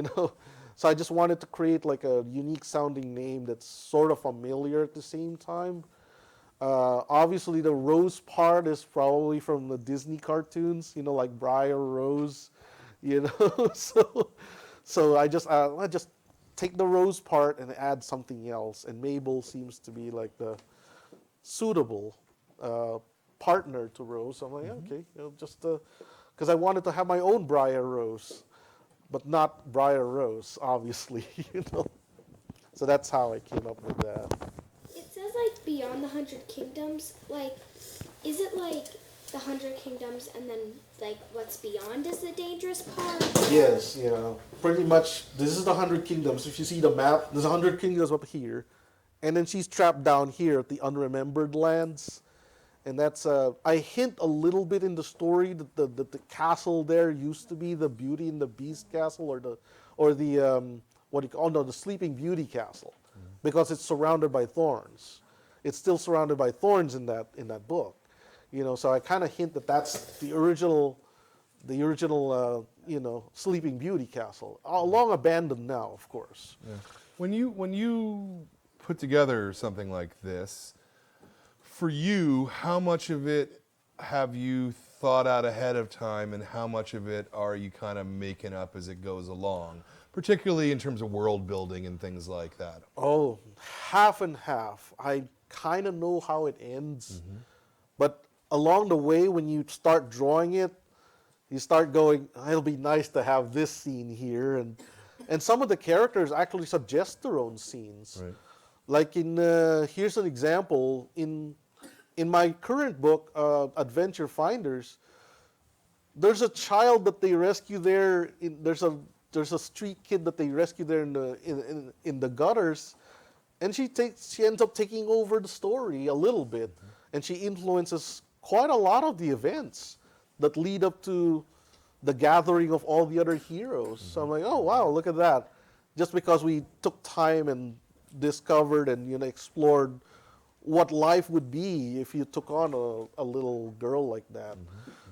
So I just wanted to create like a unique sounding name that's sort of familiar at the same time. Obviously, the Rose part is probably from the Disney cartoons, like Briar Rose, So I just take the Rose part and add something else, and Mabel seems to be like the suitable partner to Rose. So I'm like, okay, just because I wanted to have my own Briar Rose, but not Briar Rose, obviously, So that's how I came up with that. It says like Beyond the 100 Kingdoms. Like, is it like the 100 Kingdoms and then like what's beyond is the dangerous part? Yes, pretty much. This is the 100 Kingdoms. If you see the map, there's 100 Kingdoms up here, and then she's trapped down here at the Unremembered Lands, and that's I hint a little bit in the story that the castle there used to be the Beauty and the Beast castle, or the the Sleeping Beauty castle, because it's surrounded by thorns. It's still surrounded by thorns in that book, So I kind of hint that that's the original Sleeping Beauty castle, long abandoned now, of course. Yeah. When you put together something like this, for you, how much of it have you thought out ahead of time, and how much of it are you kind of making up as it goes along, particularly in terms of world building and things like that? Oh, half and half. I kind of know how it ends, but along the way, when you start drawing it, you start going, it'll be nice to have this scene here, and some of the characters actually suggest their own scenes. Right. Like here's an example in my current book, Adventure Finders. There's a child that they rescue there. There's a street kid that they rescue there in the gutters, and she ends up taking over the story a little bit, and she influences quite a lot of the events that lead up to the gathering of all the other heroes. So I'm like, oh wow, look at that! Just because we took time and discovered and explored what life would be if you took on a little girl like that.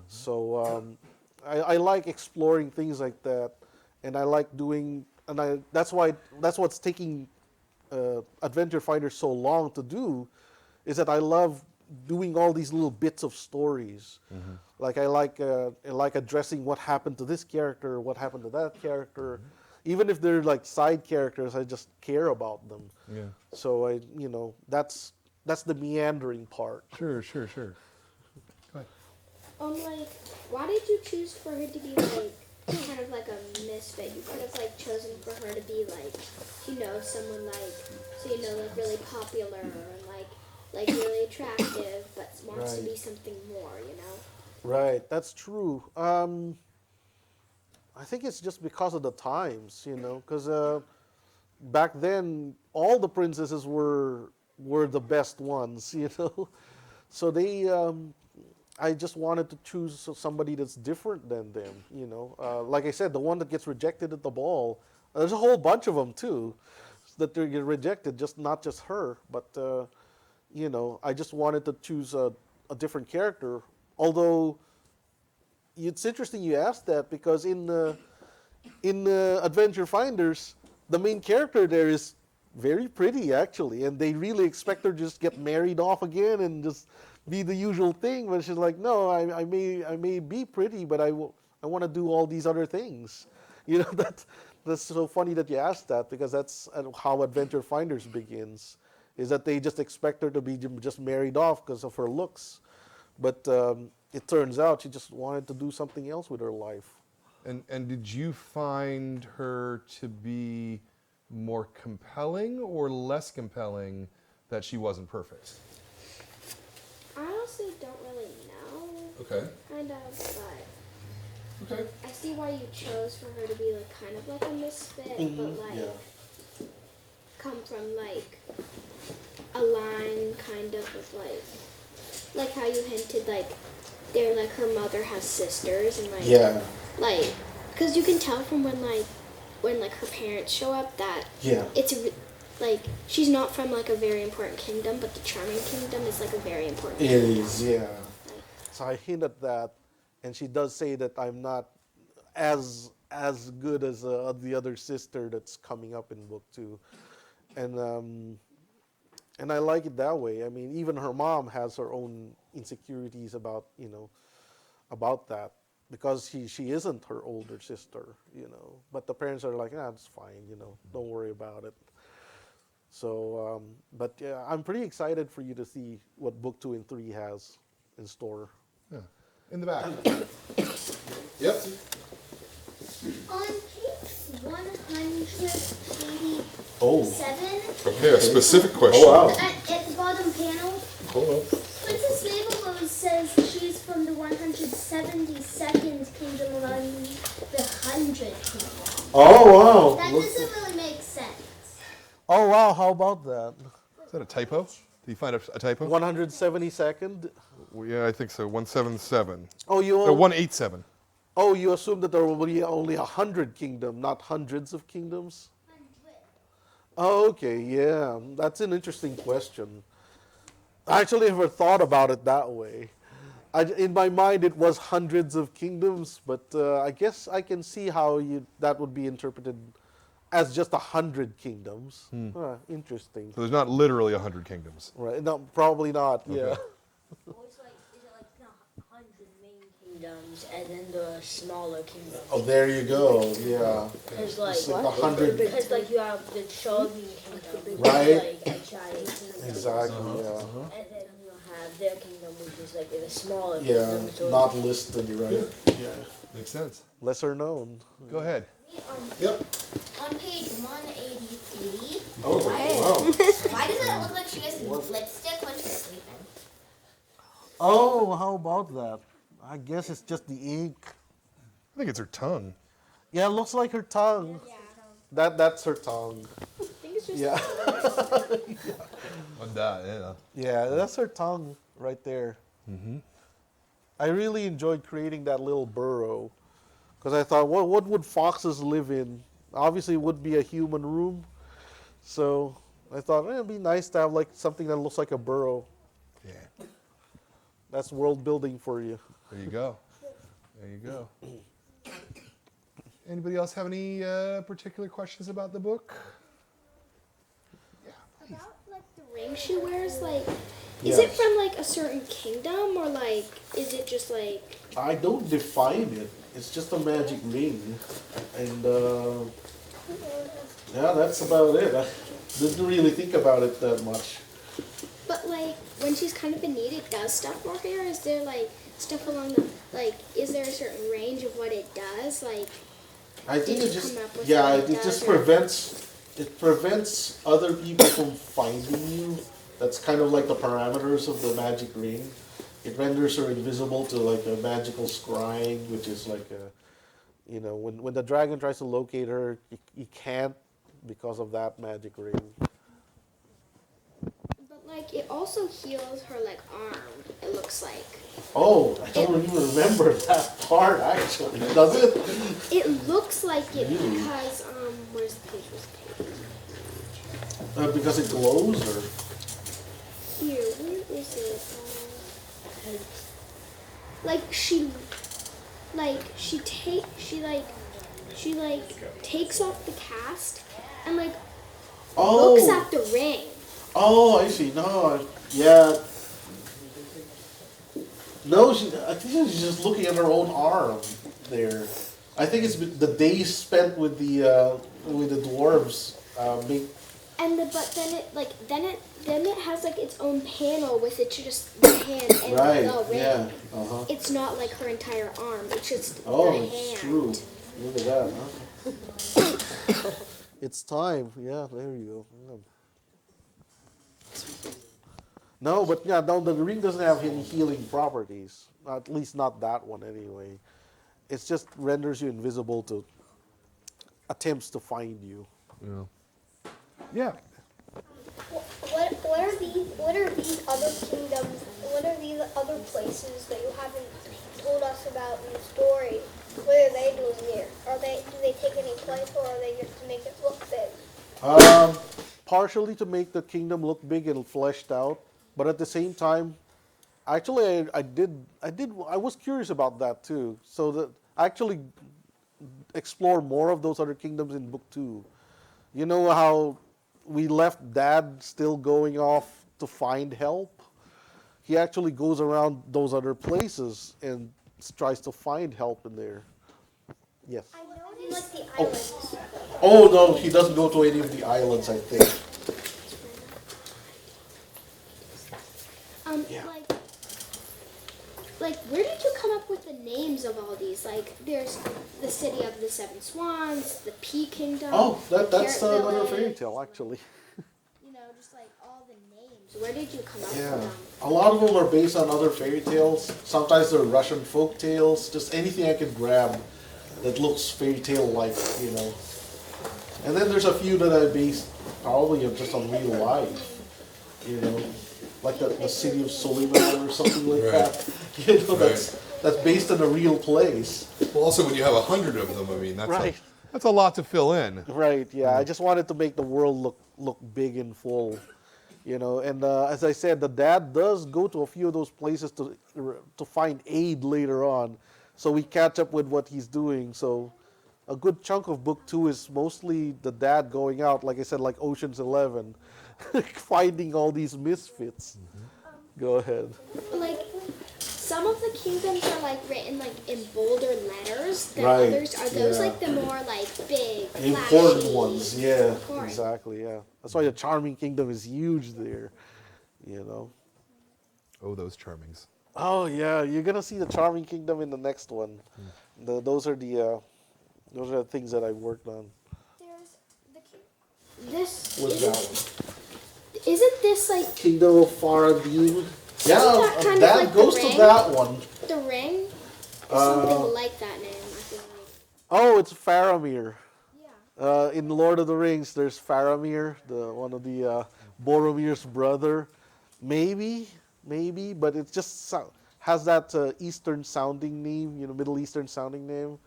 So I like exploring things like that, and I like doing, and that's what's taking Adventure Finder so long to do, is that I love doing all these little bits of stories. Like I like addressing what happened to this character, what happened to that character. Even if they're like side characters, I just care about them. Yeah. So that's the meandering part. Sure. Go ahead. Like, why did you choose for her to be like kind of like a misfit. You could have like chosen for her to be like, someone like, like really popular and like really attractive, but wants to Right. be something more, Right, that's true. I think it's just because of the times, because back then all the princesses were the best ones, So I just wanted to choose somebody that's different than them, Like I said, the one that gets rejected at the ball, there's a whole bunch of them too, that they get rejected, not just her, but I just wanted to choose a different character. Although it's interesting you asked that because in Adventure Finders, the main character there is very pretty actually, and they really expect her to just get married off again and just be the usual thing. But she's like, no, I may be pretty, but I want to do all these other things. That's so funny that you asked that because that's how Adventure Finders begins, is that they just expect her to be just married off because of her looks. But it turns out she just wanted to do something else with her life. And did you find her to be more compelling or less compelling that she wasn't perfect? I honestly don't really know. Okay. Kind of, but Okay. I see why you chose for her to be like kind of like a misfit, but like come from like a line kind of like how you hinted like they're like her mother has sisters and like because you can tell from when her parents show up that it's like she's not from like a very important kingdom, but the Charming Kingdom is like a very important It kingdom. is, yeah. So I hint at that, and she does say that I'm not as good as the other sister that's coming up in book 2, and I like it that way. I mean, even her mom has her own insecurities about about that because she isn't her older sister, But the parents are like, it's fine, don't worry about it. So, but yeah, I'm pretty excited for you to see what book 2 and 3 has in store. Yeah. In the back. Yep. On page 187, Okay, a specific question. at the bottom panel, Hold on. Princess Mabel says she's from the 172nd kingdom around the 100th kingdom. Oh wow! That doesn't really make sense. Oh wow! How about that? Is that a typo? Did you find a typo? 172nd. Well, yeah, I think so. 177. Oh, you. No, 187. Oh, you assume that there will be only 100 kingdoms, not hundreds of kingdoms? Oh, okay, yeah. That's an interesting question. I actually never thought about it that way. In my mind, it was hundreds of kingdoms, but I guess I can see how that would be interpreted as just 100 kingdoms. Interesting. So there's not literally 100 kingdoms. Right? No, probably not. Yeah. Okay. Is it like the 100 main kingdoms and then the smaller kingdoms? Oh, there you go. Yeah. Because like, It's like 100. because like you have the Shogun kingdom, Right. Like a giant kingdom. Exactly. Yeah. And then you have their kingdom, which is like the smaller Yeah. kingdom. So Not listed, right? Yeah. Makes sense. Lesser known. Go ahead. Yep. On page 183, Oh, wow. why does it look like she has lipstick when she's sleeping? Oh, how about that? I guess it's just the ink. I think it's her tongue. Yeah, it looks like her tongue. That's her tongue. I think it's just Yeah. On that, yeah. Yeah, that's her tongue right there. I really enjoyed creating that little burrow because I thought, what would foxes live in? Obviously, it would be a human room. So I thought it'd be nice to have like something that looks like a burrow. Yeah. That's world building for you. There you go. There you go. Anybody else have any particular questions about the book? about like the ring she wears. Like, is it from like a certain kingdom or like is it just like? I don't define it. It's just a magic ring, and yeah, that's about it. I didn't really think about it that much. But like when she's kind of in need, it does stuff for her. Is there like stuff along the like? Is there a certain range of what it does? Like, I think Did it you just come up with yeah, what it it just does, or- prevents other people from finding you. That's kind of like the parameters of the magic ring. It renders her invisible to like a magical scrying, which is like a, you know, when the dragon tries to locate her, you can't because of that magic ring. but like it also heals her like arm. It looks like. Oh, I don't even remember that part actually. Does it? It looks like it Really? because where's the page? Where's the page? Because it glows, or Here, where is it? Like she takes off the cast and like looks oh, at the ring. oh, I see. No, yeah. No, I think she's just looking at her own arm there. I think it's the days spent with the dwarves make. But then it has like its own panel with it just the hand and Right, the ring. yeah, uh-huh. It's not like her entire arm. It's just Oh, the hand. it's true. Look at that, huh? It's time. Yeah, there you go. Yeah. No, but yeah, no, the ring doesn't have any healing properties. At least not that one anyway. It just renders you invisible to attempts to find you. Yeah. Yeah. What are these other kingdoms? What are these other places that you haven't told us about in the story? What are they doing here? Do they take any place, or are they just to make it look big? Partially to make the kingdom look big and fleshed out, but at the same time, actually, I was curious about that too. So that I actually explore more of those other kingdoms in book 2. You know how we left Dad still going off to find help? He actually goes around those other places and tries to find help in there. Yes. I noticed like the islands. Oh no, he doesn't go to any of the islands, I think. Yeah. Like, where did you come up with the names of all these? Like, there's the city of the seven swans, the Pea Kingdom. Oh, that's Carrot another Village, fairy tale, actually. You know, just like all the names. Where did you come up Yeah, with them? a lot of them are based on other fairy tales. Sometimes they're Russian folk tales. Just anything I could grab that looks fairy tale like, you know. And then there's a few that I based probably just on real life, you know, like the city of Suleiman or something like Right. that. You know, that's based on a real place. Well, also when you have 100 of them, I mean, Right. that's a lot to fill in. Right. Yeah. I just wanted to make the world look big and full, you know. And as I said, the dad does go to a few of those places to find aid later on, so we catch up with what he's doing. So a good chunk of book 2 is mostly the dad going out, like I said, like Ocean's 11, finding all these misfits. Go ahead. Like, some of the kingdoms are like written like in bolder letters than Right, others. Are those yeah. like the more like big, Important flashy, ones, yeah, important? exactly, yeah. That's why the Charming Kingdom is huge there, you know. Oh, those charmings. Oh yeah, you're gonna see the Charming Kingdom in the next one. Those are the things that I worked on. There's this. What's that one? Isn't this like Kingdom of Faradin. Yeah, that kind of that like the goes to ring? that one. the ring? Something like that name. I feel like. Oh, it's Faramir. Yeah. In Lord of the Rings, there's Faramir, one of the Boromir's brother. Maybe, but it just has that Eastern sounding name, you know, Middle Eastern sounding name.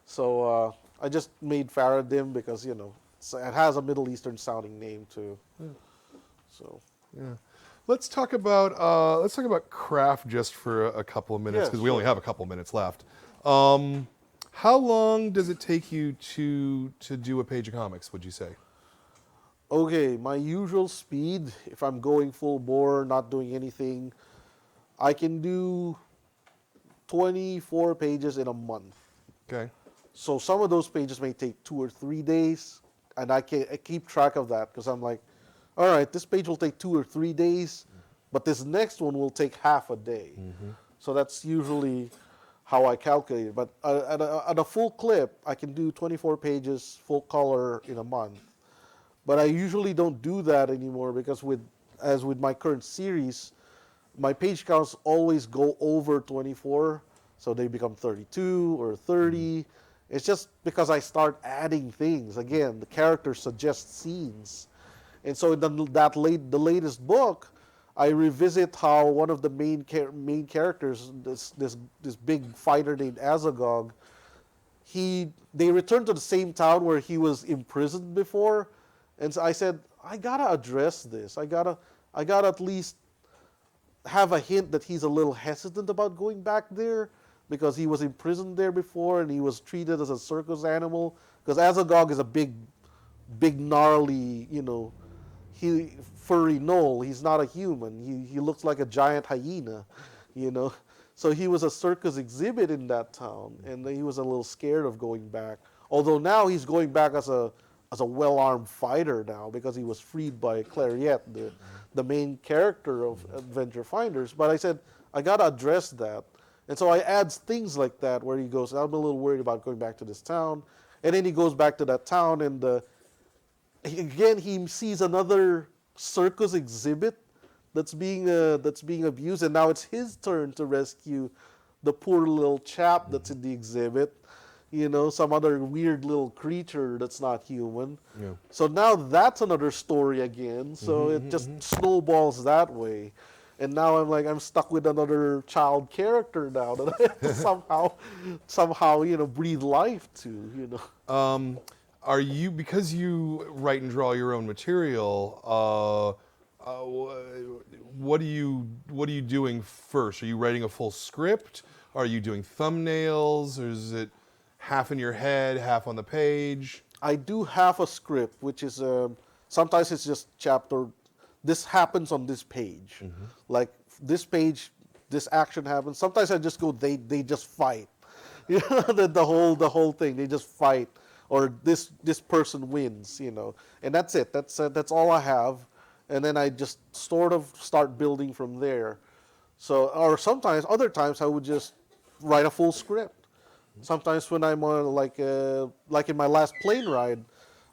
So I just made Faradim because, you know, it has a Middle Eastern sounding name too. So Yeah. Let's talk about craft just for a couple of minutes Yeah, because we only sure. have a couple of minutes left. How long does it take you to do a page of comics, would you say? okay, my usual speed, if I'm going full bore, not doing anything, I can do 24 pages in a month. Okay. So some of those pages may take 2 or 3 days, and I keep track of that because I'm like, all right, this page will take 2 or 3 days. but this next one will take half a day. So that's usually how I calculate it. But at a full clip, I can do 24 pages full color in a month. But I usually don't do that anymore because as with my current series, my page counts always go over 24, so they become 32 or 30. It's just because I start adding things. Again, the characters suggest scenes. And so in the latest book, I revisit how one of the main characters, this big fighter named Azagog, they returned to the same town where he was imprisoned before, and so I said, I gotta address this. I gotta at least have a hint that he's a little hesitant about going back there because he was imprisoned there before and he was treated as a circus animal. Because Azagog is a big, gnarly, furry gnoll. He's not a human. He looks like a giant hyena, So he was a circus exhibit in that town, and he was a little scared of going back. Although now he's going back as a well-armed fighter now because he was freed by Clariette, the main character of Adventure Finders. But I said, I got to address that. And so I add things like that where he goes, I'm a little worried about going back to this town. And then he goes back to that town, and again, he sees another circus exhibit that's being abused, and now it's his turn to rescue the poor little chap that's in the exhibit. Some other weird little creature that's not human. Yeah. So now that's another story again. So it just snowballs that way. And now I'm stuck with another child character now that I have to somehow breathe life to. Are you, because you write and draw your own material, what are you doing first? Are you writing a full script? Are you doing thumbnails, or is it half in your head, half on the page? I do half a script, which is sometimes it's just chapter. This happens on this page, like this page, this action happens. Sometimes I just go, they just fight, the whole thing. They just fight, or this person wins, and that's it. That's all I have, and then I just sort of start building from there. So, or sometimes, other times I would just write a full script. Sometimes when I'm on like in my last plane ride,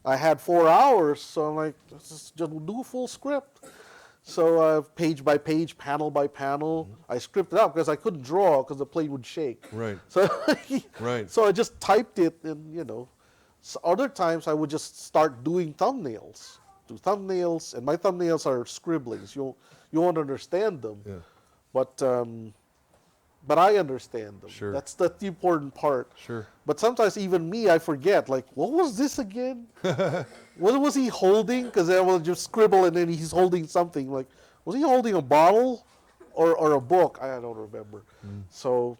I had 4 hours, so I'm like, let's just do a full script. So page by page, panel by panel, I scripted out because I couldn't draw because the plane would shake. Right. So Right. So I just typed it, and So other times I would just start doing thumbnails. Do thumbnails, and my thumbnails are scribblings. You won't understand them. Yeah. But I understand them. Sure. That's the important part. Sure. But sometimes even me, I forget. Like, what was this again? What was he holding? Because I will just scribble, and then he's holding something. Like, was he holding a bottle or a book? I don't remember. So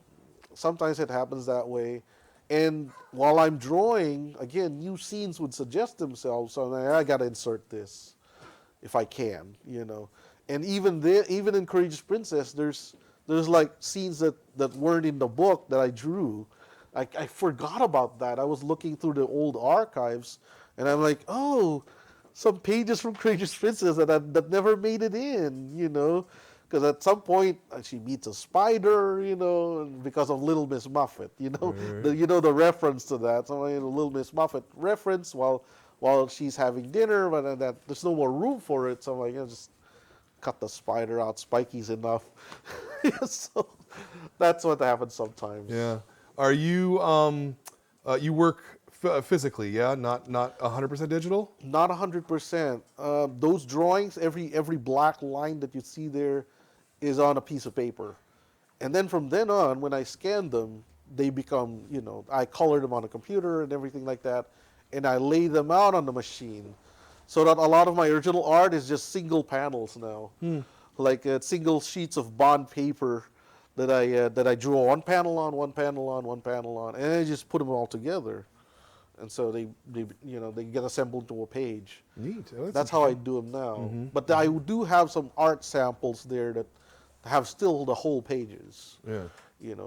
sometimes it happens that way. And while I'm drawing, again, new scenes would suggest themselves. So I got to insert this if I can, And even in Courageous Princess, there's like scenes that weren't in the book that I drew. I forgot about that. I was looking through the old archives, and I'm like, oh, some pages from Courageous Princess that never made it in, Because at some point she meets a spider, because of Little Miss Muffet, the reference to that. So Little Miss Muffet reference while she's having dinner, but there's no more room for it. So I'm like, just cut the spider out. Spikey's enough. So that's what happens sometimes. Yeah. Are you you work physically? Yeah, not 100% digital. Not 100%. Those drawings, every black line that you see there, is on a piece of paper, and then from then on, when I scan them, they become I color them on a computer and everything like that, and I lay them out on the machine, so that a lot of my original art is just single panels now. Like single sheets of bond paper that I draw one panel on, one panel on, one panel on, and I just put them all together, and so they get assembled into a page. Neat. Oh, that's how I do them now. But I do have some art samples there that have still the whole pages. Yeah.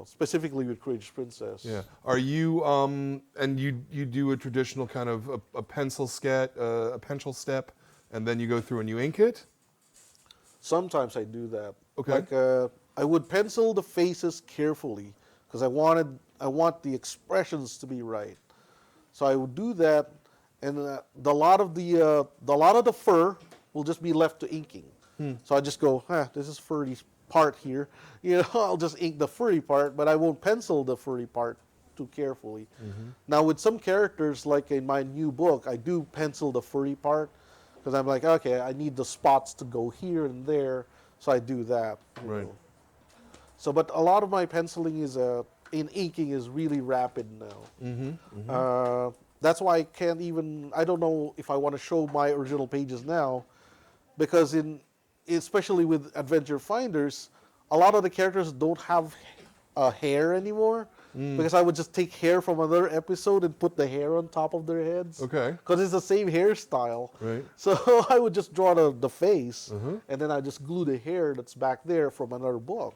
Specifically with Courageous Princess. Yeah. Are you and you do a traditional kind of a pencil sketch, a pencil step, and then you go through and you ink it? Sometimes I do that. Okay. Like I would pencil the faces carefully because I want the expressions to be right. So I would do that, and the lot of the fur will just be left to inking. So I just go, this is furry part here. I'll just ink the furry part, but I won't pencil the furry part too carefully. Now with some characters, like in my new book, I do pencil the furry part because I'm like, okay, I need the spots to go here and there, so I do that. you Right. know. So, but a lot of my penciling is in inking is really rapid now. That's why I don't know if I want to show my original pages now, because especially with Adventure Finders, a lot of the characters don't have hair anymore, because I would just take hair from another episode and put the hair on top of their heads. Okay. Because it's the same hairstyle. Right. So I would just draw the face, and then I just glue the hair that's back there from another book.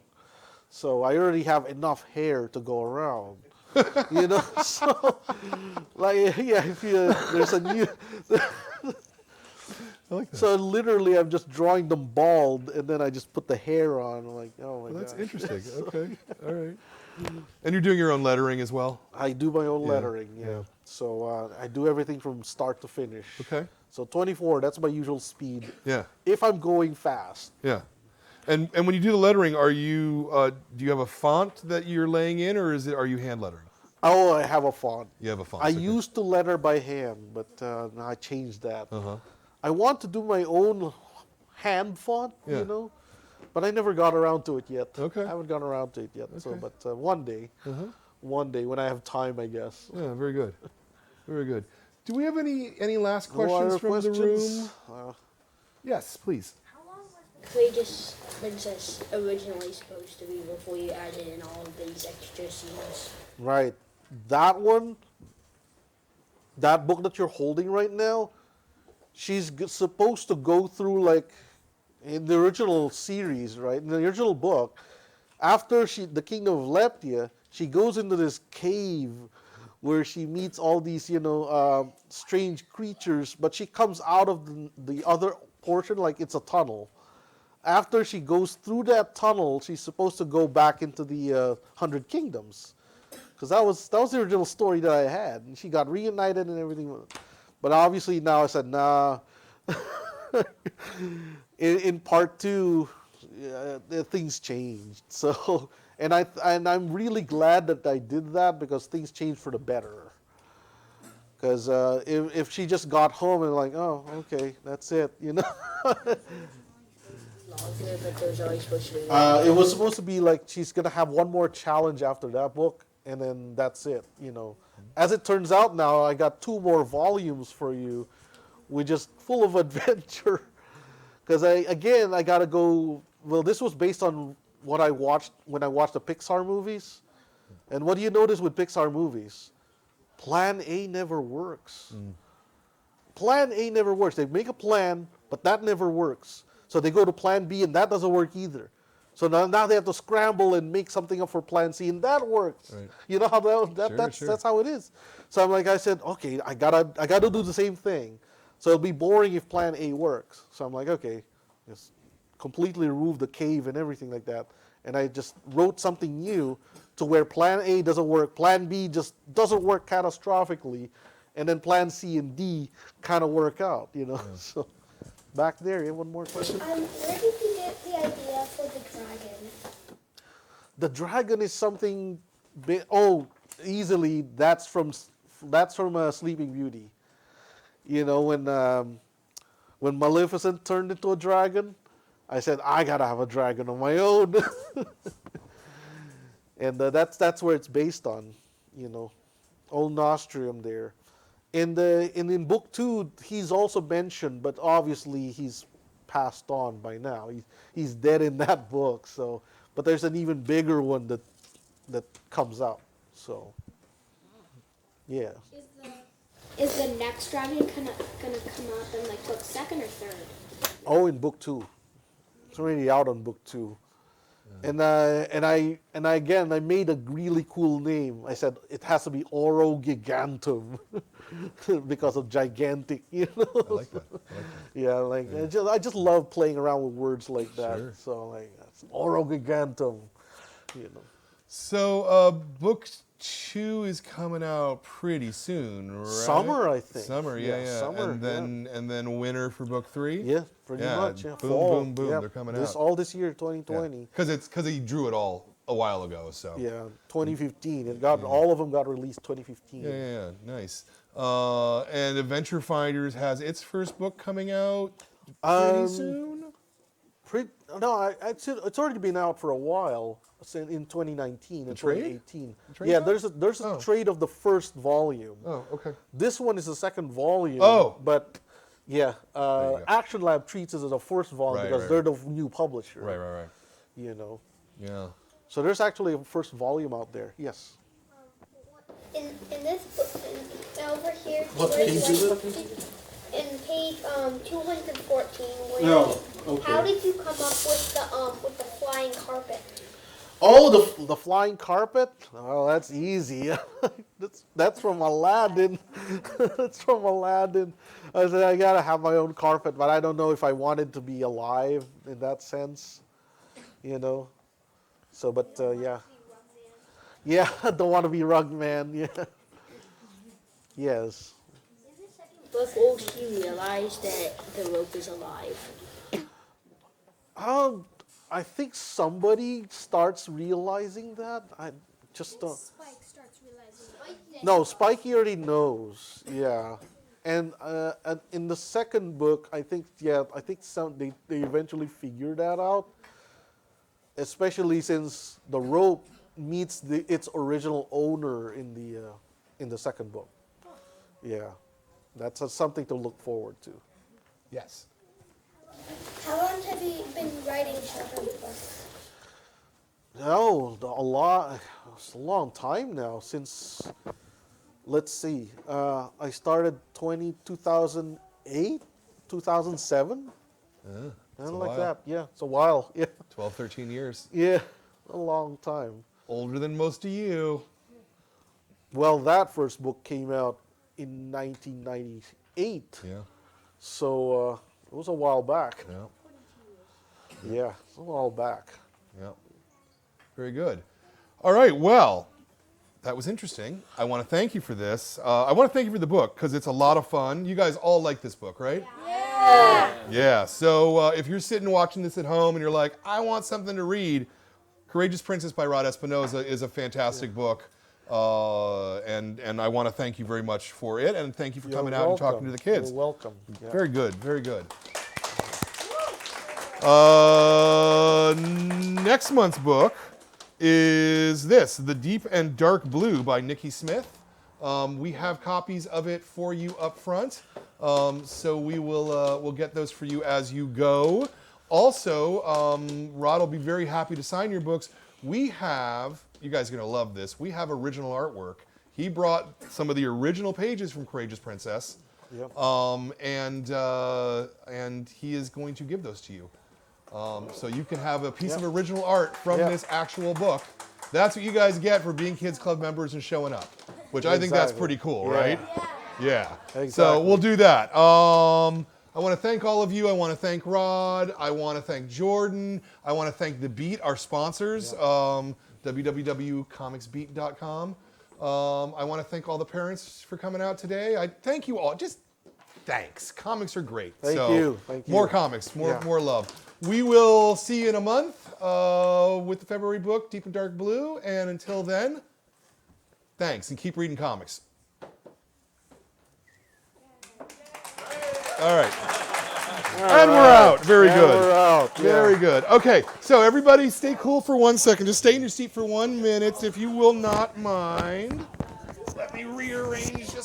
So I already have enough hair to go around. So like, yeah, if there's a new I like that. so literally I'm just drawing them bald, and then I just put the hair on. I'm like, oh my Well, that's god. interesting. Okay. All right. And you're doing your own lettering as well? I do my own Yeah, lettering, yeah. yeah. So I do everything from start to finish. Okay. So 24, that's my usual speed. Yeah. If I'm going fast. Yeah. And when you do the lettering, are you do you have a font that you're laying in, or are you hand lettering? Oh, I have a font. You have a font. I okay. used to letter by hand, but now I changed that. Uh-huh. I want to do my own hand font, Yeah. but I never got around to it yet. Okay. I haven't gotten around to it yet. So, Okay. but one day when I have time, I guess. Yeah, very good. Very good. Do we have any last No other questions from the room? Yes, please. How long was the Courageous Princess originally supposed to be before you added in all of these extra scenes? Right. That one, that book that you're holding right now, she's supposed to go through, like, in the original series, right? In the original book, after the Kingdom of Leptia, she goes into this cave where she meets all these, strange creatures, but she comes out of the other portion like it's a tunnel. After she goes through that tunnel, she's supposed to go back into the 100 Kingdoms. Because that was the original story that I had. And she got reunited and everything. But obviously now I said, nah. in part 2, things changed. So, and I'm really glad that I did that, because things changed for the better. Because if she just got home and like, oh, okay, that's it, Longer, but there was always supposed to be it was supposed to be like she's going to have one more challenge after that book, and then that's it, As it turns out now, I got 2 more volumes for you, which is full of adventure. Because I got to go, well, this was based on what I watched when I watched the Pixar movies. And what do you notice with Pixar movies? Plan A never works. Plan A never works. They make a plan, but that never works. So they go to plan B, and that doesn't work either. So now they have to scramble and make something up for plan C, and that works. Right. You know how that's Sure. that's how it is. So I said, okay, I gotta do the same thing. So it'll be boring if plan A works. So I'm like, okay, just completely remove the cave and everything like that. And I just wrote something new to where plan A doesn't work, plan B just doesn't work catastrophically, and then plan C and D kind of work out, So back there, you have one more question? Where did you get the idea for the dragon? The dragon is something, easily, that's from Sleeping Beauty. When Maleficent turned into a dragon, I said, I gotta have a dragon of my own. And that's where it's based on, Old Nostrium there. In book 2, he's also mentioned, but obviously he's passed on by now. He's dead in that book. So, but there's an even bigger one that comes out. So, yeah. Is the next dragon gonna come out in like book 2nd or 3rd? Oh, in book 2. It's already out on book 2. And again, I made a really cool name. I said it has to be Oro Gigantum because of gigantic, you know. I like that. Yeah, like I just love playing around with words like that. Sure. So like that's Oro Gigantum, you know. So book 2 is coming out pretty soon, right? Summer, I think. Summer, yeah. Summer, And then winter for book 3. yeah, pretty much. Yeah, Boom, fall. boom, boom. Yeah. They're coming this, out. all this year, 2020. Because he drew it all a while ago, so. Yeah, 2015. It got all of them got released 2015. Yeah, nice. And Adventure Finders has its first book coming out pretty soon. It's already been out for a while. In 2019 and trade? 2018. trade Yeah, book? there's a trade of the first volume. Oh, okay. This one is the second volume. Oh. But yeah, you go. Action Lab treats it as a first volume Right, because right, they're the new publisher. Right. You know. Yeah. So there's actually a first volume out there. Yes. In this book, over here, What where page it's is like- it? In page 214, where No, okay. how did you come up with the flying carpet? Oh, the flying carpet? Oh, that's easy. that's from Aladdin. That's from Aladdin. I said I gotta have my own carpet, but I don't know if I want it to be alive in that sense, you know. So, but yeah, I don't want to be rug man. Yeah. Yes. Book will she realize that the rope is alive? I think somebody starts realizing that. I just don't. Spike starts realizing. No, Spikey already knows. Yeah, and in the second book, I think they eventually figured that out. Especially since the rope meets its original owner in the second book. Yeah, that's something to look forward to. Yes. How long have you been writing children's books? No, a lot. It's a long time now since. Let's see. I started 2008, 2007. It's a like while. that. Yeah, it's a while. Yeah. 12, 13 years. Yeah, a long time. Older than most of you. Well, that first book came out in 1998. Yeah. So it was a while back. Yeah. Yeah, it's a while back. Yeah. Very good. All right. Well, that was interesting. I want to thank you for this. I want to thank you for the book because it's a lot of fun. You guys all like this book, right? Yeah. Yeah. So if you're sitting watching this at home and you're like, I want something to read, Courageous Princess by Rod Espinosa is a fantastic book. And I want to thank you very much for it, and thank you for coming out and talking to the kids. You're welcome. Yeah. Very good, very good. Next month's book is this, The Deep and Dark Blue by Nikki Smith. We have copies of it for you up front, so we will we'll get those for you as you go. Also, Rod will be very happy to sign your books. We have, you guys are going to love this, we have original artwork. He brought some of the original pages from Courageous Princess, Yep. and he is going to give those to you. So you can have a piece of original art from this actual book. That's what you guys get for being Kids Club members and showing up, which I think that's pretty cool, right? Yeah. Exactly. So we'll do that. I want to thank all of you. I want to thank Rod. I want to thank Jordan. I want to thank The Beat, our sponsors, www.comicsbeat.com. I want to thank all the parents for coming out today. I thank you all. Just thanks. Comics are great. Thank So, you. Thank you. More comics, more love. We will see you in a month with the February book, Deep and Dark Blue. And until then, thanks and keep reading comics. All right. And we're out. Very And good. we're out. Very good. Okay, so everybody stay cool for 1 second. Just stay in your seat for 1 minute if you will not mind. Let me rearrange just